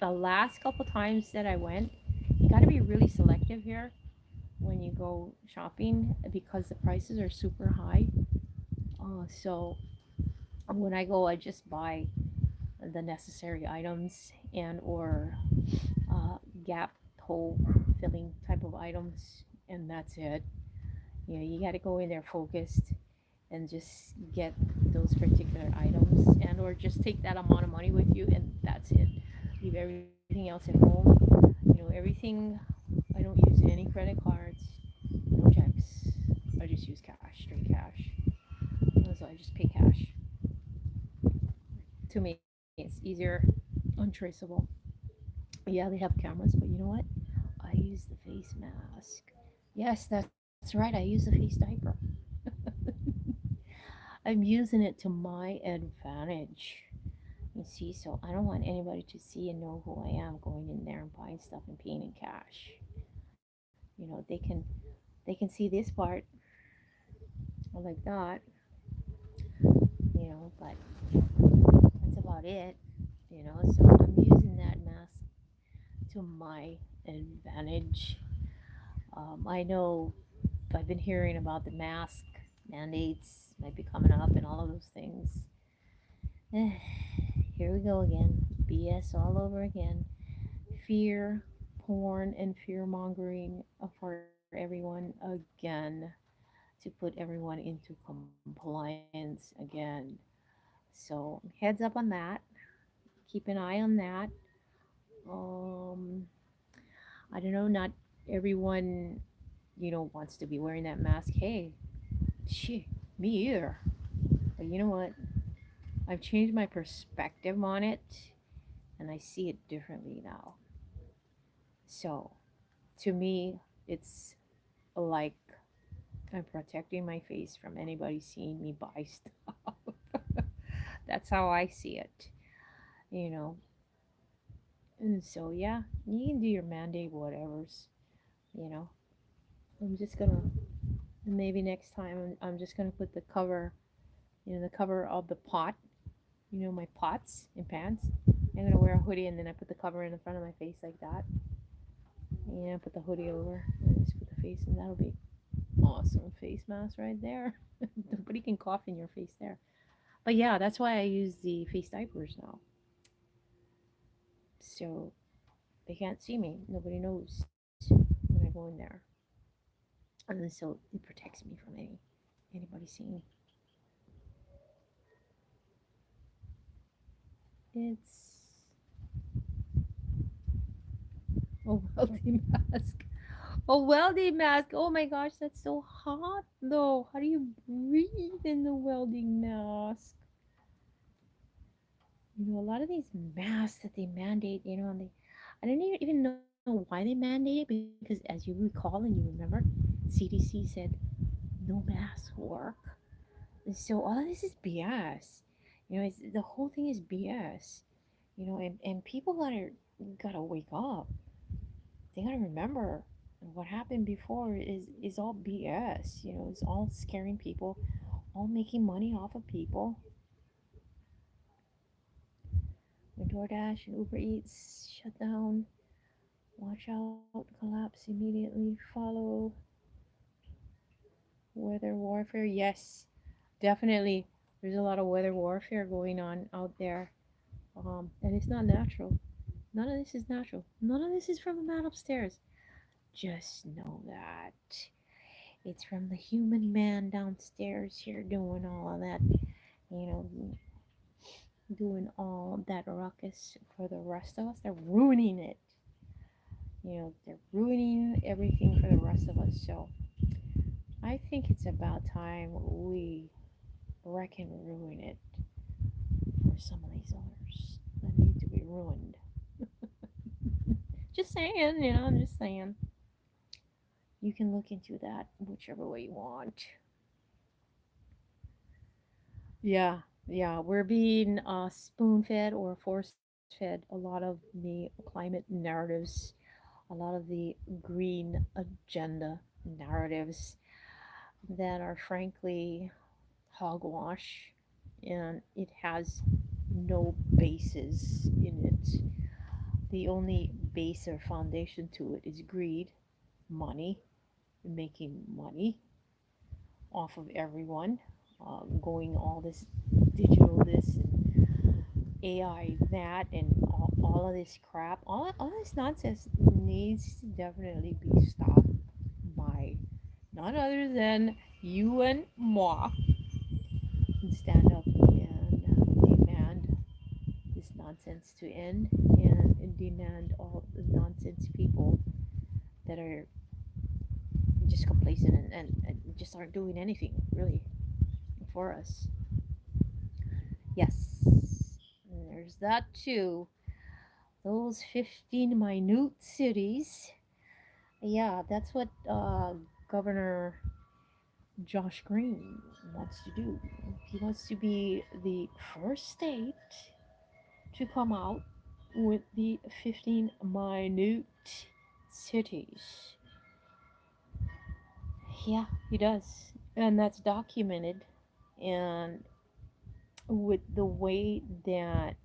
the last couple times that I went, you got to be really selective here when you go shopping because the prices are super high. So when I go, I just buy the necessary items and or Gap hole filling type of items, and that's it. You got to go in there focused and just get those particular items, and or just take that amount of money with you, and that's it. Leave everything else at home. Everything. I don't use any credit cards, no checks. I just use cash, straight cash. So I just pay cash. To me, it's easier, untraceable. Yeah, they have cameras, but you know what? I use the face mask. Yes, that's right. I use the face diaper. I'm using it to my advantage. You see, so I don't want anybody to see and know who I am going in there and buying stuff and paying in cash. They can see this part like that, but that's about it. So I'm using that mask to my advantage. I know I've been hearing about the mask mandates might be coming up and all of those things. Here we go again. BS all over again. Fear, porn, and fear mongering for everyone again to put everyone into compliance again. So, heads up on that. Keep an eye on that. Um, I don't know, not everyone, wants to be wearing that mask. Hey, shit, me either. But you know what? I've changed my perspective on it and I see it differently now. So, to me, it's like I'm protecting my face from anybody seeing me buy stuff. That's how I see it, you know. And so, yeah, you can do your mandate, whatever's, you know. I'm just gonna, maybe next time, I'm just gonna put the cover, the cover of the pot, my pots and pans. I'm gonna wear a hoodie and then I put the cover in the front of my face like that. Put the hoodie over and just put the face, and that'll be awesome face mask right there. Nobody can cough in your face there. But yeah, that's why I use the face diapers now. So they can't see me. Nobody knows when I go in there. And so it protects me from anybody seeing. It's a welding mask. A welding mask. Oh my gosh, that's so hot though. How do you breathe in the welding mask? A lot of these masks that they mandate, I don't even know why they mandate it because, as you recall and you remember, CDC said no masks work. And so all of this is BS. The whole thing is BS. And people gotta wake up. They gotta remember what happened before is all BS. It's all scaring people, all making money off of people. When DoorDash and Uber Eats shut down, watch out, collapse immediately. Follow weather warfare. Yes, definitely. There's a lot of weather warfare going on out there. And it's not natural. None of this is natural. None of this is from the man upstairs. Just know that it's from the human man downstairs here doing all of that, you know, doing all that ruckus for the rest of us. They're ruining it. They're ruining everything for the rest of us. So I think it's about time we wreck and ruin it for some of these owners that need to be ruined. Just saying, I'm just saying. You can look into that whichever way you want. Yeah, yeah, we're being spoon fed or force fed a lot of the climate narratives, a lot of the green agenda narratives that are frankly hogwash, and it has no basis in it. The only base or foundation to it is greed, money, making money off of everyone, going all this digital this and AI that and all of this crap, all this nonsense needs to definitely be stopped by none other than you and moi, and stand up and demand this nonsense to end, and demand all the nonsense people that are just complacent and just aren't doing anything really for us. Yes, there's that too. Those 15 minute cities. Yeah, that's what Governor Josh Green wants to do. He wants to be the first state to come out with the 15 minute cities. Yeah, he does. And that's documented. And with the way that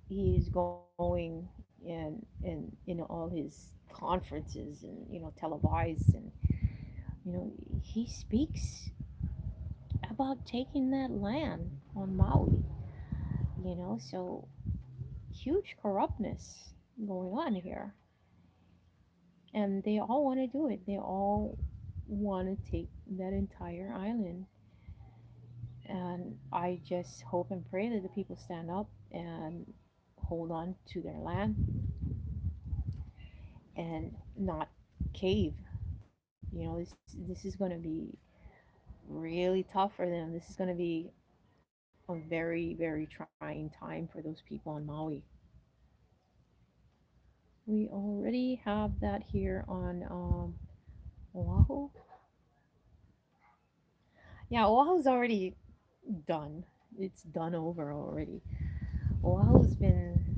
he's going in all his conferences and televised, and he speaks about taking that land on Maui, so huge corruptness going on here, and they all want to do it. They all want to take that entire island, and I just hope and pray that the people stand up and hold on to their land and not cave. This is going to be really tough for them. This is going to be a very, very trying time for those people on Maui. We already have that here on Oahu. Yeah, Oahu's already done. It's done over already. Oahu's been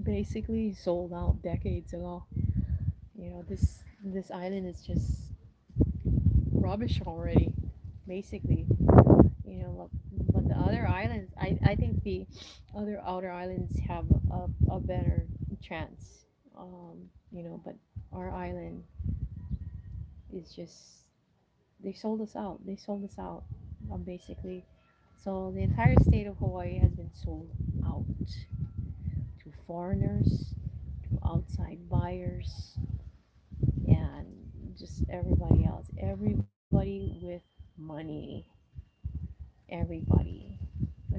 basically sold out decades ago. This island is just rubbish already, basically. But the other islands, I think the other outer islands have a better chance. But our island is just, they sold us out. They sold us out, basically. So the entire state of Hawaii has been sold out to foreigners, to outside buyers, and just everybody else. Everybody with money. Everybody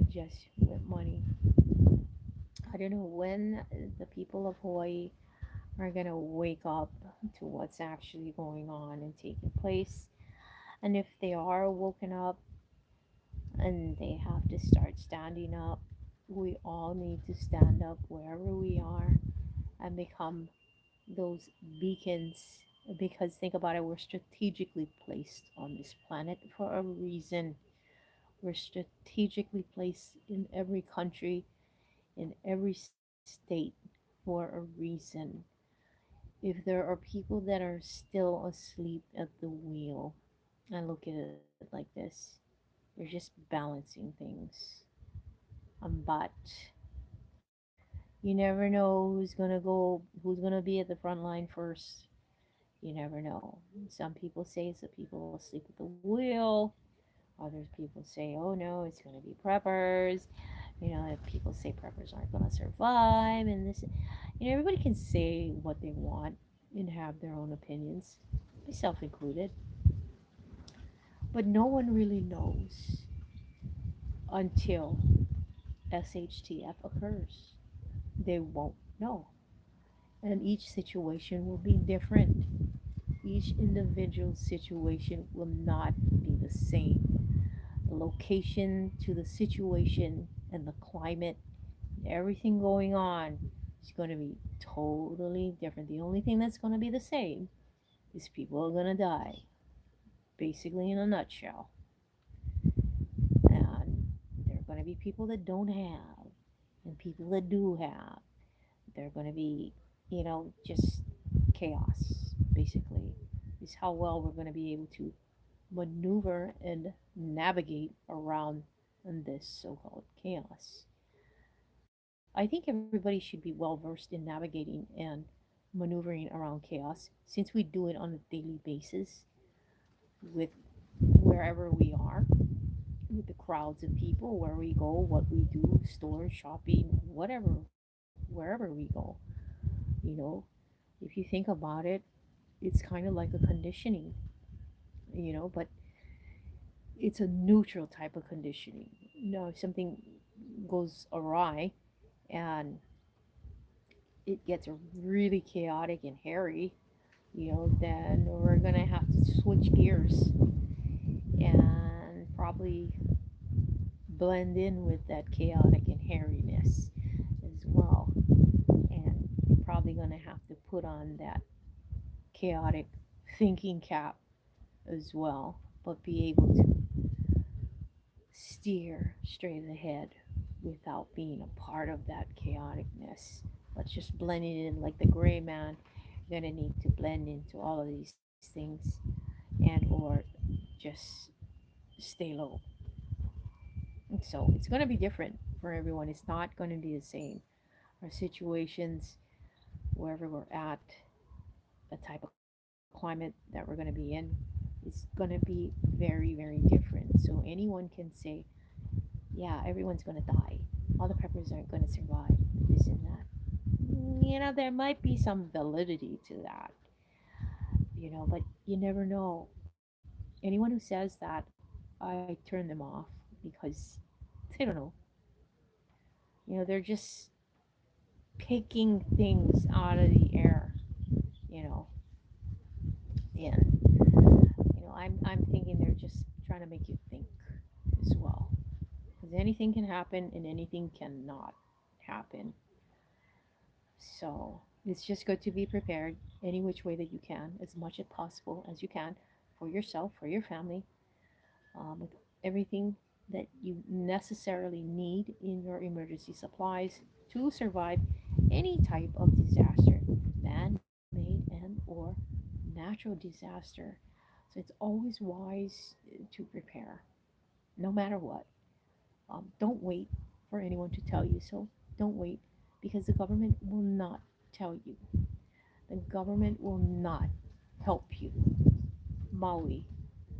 just with money. I don't know when the people of Hawaii are gonna wake up to what's actually going on and taking place. And if they are woken up and they have to start standing up, we all need to stand up wherever we are and become those beacons. Because think about it, we're strategically placed on this planet for a reason. We're strategically placed in every country, in every state for a reason. If there are people that are still asleep at the wheel, I look at it like this, they're just balancing things. But you never know who's gonna be at the front line first. You never know. Some people say it's the people asleep at the wheel. Others people say, oh no, it's going to be preppers. If people say preppers aren't going to survive, and this, everybody can say what they want and have their own opinions, myself included. But no one really knows until SHTF occurs. They won't know. And each situation will be different. Each individual situation will not be the same. The location to the situation and the climate, everything going on is going to be totally different. The only thing that's going to be the same is people are going to die, basically, in a nutshell. And there are going to be people that don't have, and people that do have. They're going to be, just chaos, basically, is how well we're going to be able to maneuver and navigate around in this so called chaos. I think everybody should be well versed in navigating and maneuvering around chaos since we do it on a daily basis with wherever we are, with the crowds of people, where we go, what we do, stores, shopping, whatever, wherever we go. You know, if you think about it, it's kind of like a conditioning, but it's a neutral type of conditioning. If something goes awry and it gets really chaotic and hairy, then we're gonna have to switch gears and probably blend in with that chaotic and hairiness as well. And probably gonna have to put on that chaotic thinking cap as well, but be able to steer straight ahead without being a part of that chaoticness. Let's just blend it in like the gray man. You're gonna need to blend into all of these things and or just stay low. And so it's gonna be different for everyone. It's not gonna be the same. Our situations, wherever we're at, the type of climate that we're gonna be in, is gonna be very, very different. So anyone can say, yeah, everyone's going to die. All the preppers aren't going to survive. This and that. There might be some validity to that, but you never know. Anyone who says that, I turn them off because they don't know. They're just picking things out of the air, you know, and, I'm thinking they're just trying to make you think as well. Because anything can happen and anything cannot happen. So it's just good to be prepared any which way that you can, as much as possible as you can, for yourself, for your family, with everything that you necessarily need in your emergency supplies to survive any type of disaster, man-made and or natural disaster. So it's always wise to prepare, no matter what. Don't wait for anyone to tell you so. Don't wait because the government will not tell you. the government will not help you. Maui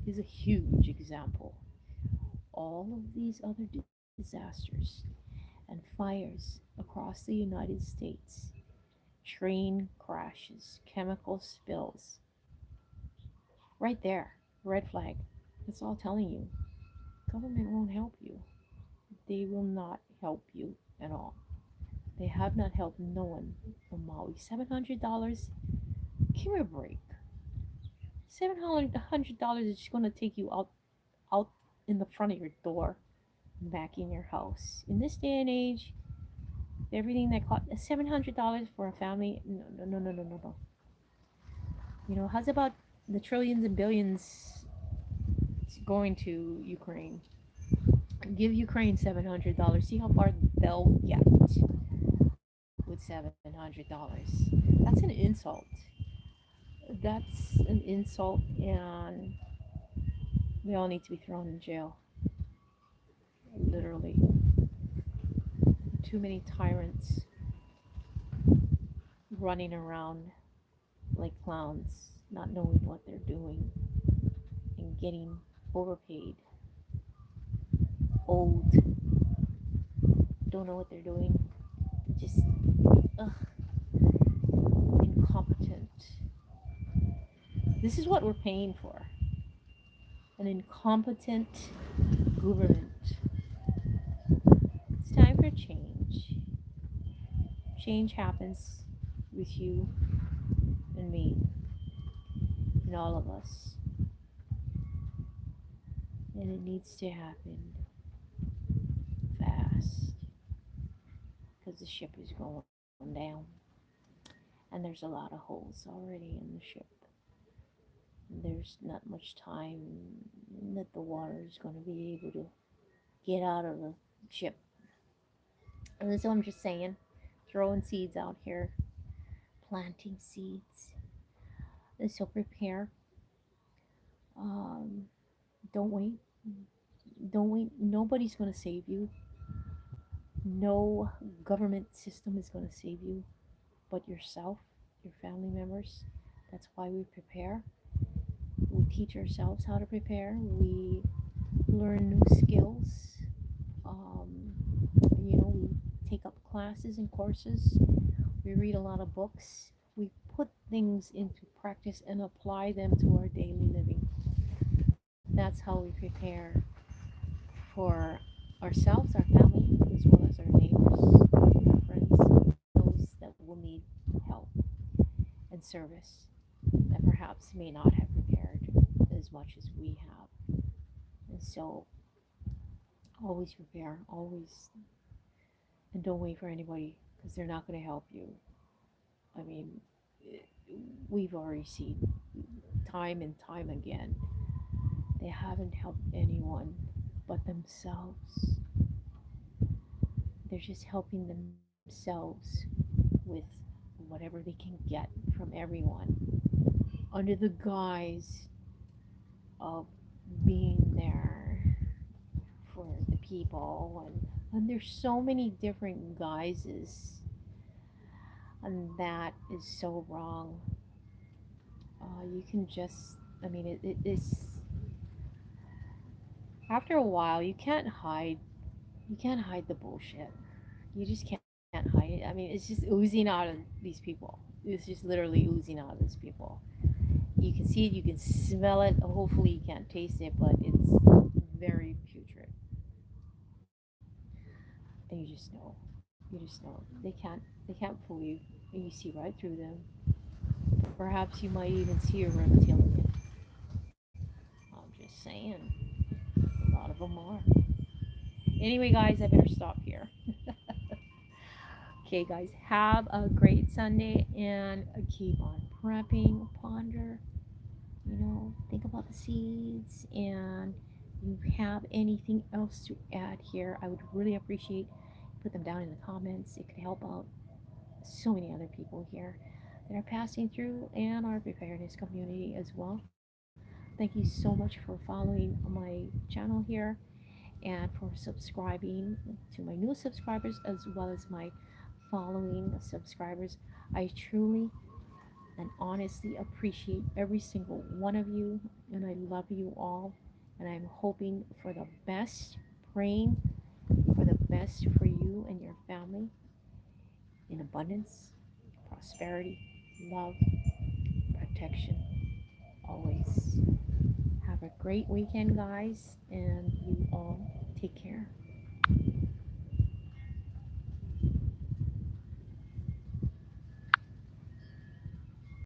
is a huge example. All of these other disasters and fires across the United States, train crashes, chemical spills, right there, red flag. It's all telling you government won't help you. They will not help you at all. They have not helped no one on Maui. $700? Give me a break. $700 is just gonna take you out in the front of your door, back in your house. In this day and age, everything that cost $700 for a family, no, no, no, no, no, no, no. How's about the trillions and billions going to Ukraine? Give Ukraine $700. See how far they'll get with $700. That's an insult. That's an insult, and they all need to be thrown in jail. Literally. Too many tyrants running around like clowns, not knowing what they're doing and getting overpaid, old, don't know what they're doing, just ugh, incompetent. This is what we're paying for, an incompetent government. It's time for change. Change happens with you and me and all of us. And it needs to happen fast because the ship is going down. And there's a lot of holes already in the ship. There's not much time that the water is going to be able to get out of the ship. And so I'm just saying, throwing seeds out here, planting seeds. And so prepare. Um, don't wait. Don't wait. Nobody's going to save you. No government system is going to save you but yourself, your family members. That's why we prepare. We teach ourselves how to prepare. We learn new skills. Um, we take up classes and courses. We read a lot of books. We put things into practice and apply them to our daily living. That's how we prepare for ourselves, our family, as well as our neighbors, our friends, those that will need help and service that perhaps may not have prepared as much as we have. And so always prepare, always, and don't wait for anybody because they're not going to help you. I mean, we've already seen time and time again, they haven't helped anyone but themselves. They're just helping themselves with whatever they can get from everyone under the guise of being there for the people. And there's so many different guises, and that is so wrong. You can just, I mean, it is, after a while, you can't hide the bullshit. You just can't hide it. I mean, it's just oozing out of these people. It's just literally oozing out of these people. You can see it, you can smell it. Hopefully, you can't taste it, but it's very putrid. And you just know they can't fool you, and you see right through them. Perhaps you might even see a reptilian. I'm just saying, a lot of them are. Anyway, guys, I better stop here. Okay, guys, have a great Sunday and keep on prepping, ponder, think about the seeds, and if you have anything else to add here, I would really appreciate, put them down in the comments. It could help out so many other people here that are passing through and our preparedness community as well. Thank you so much for following my channel here and for subscribing to my new subscribers as well as my following subscribers. I truly and honestly appreciate every single one of you. And I love you all. And I'm hoping for the best, praying for the best for you and your family in abundance, prosperity, love, protection, always. Have a great weekend, guys, and you all take care.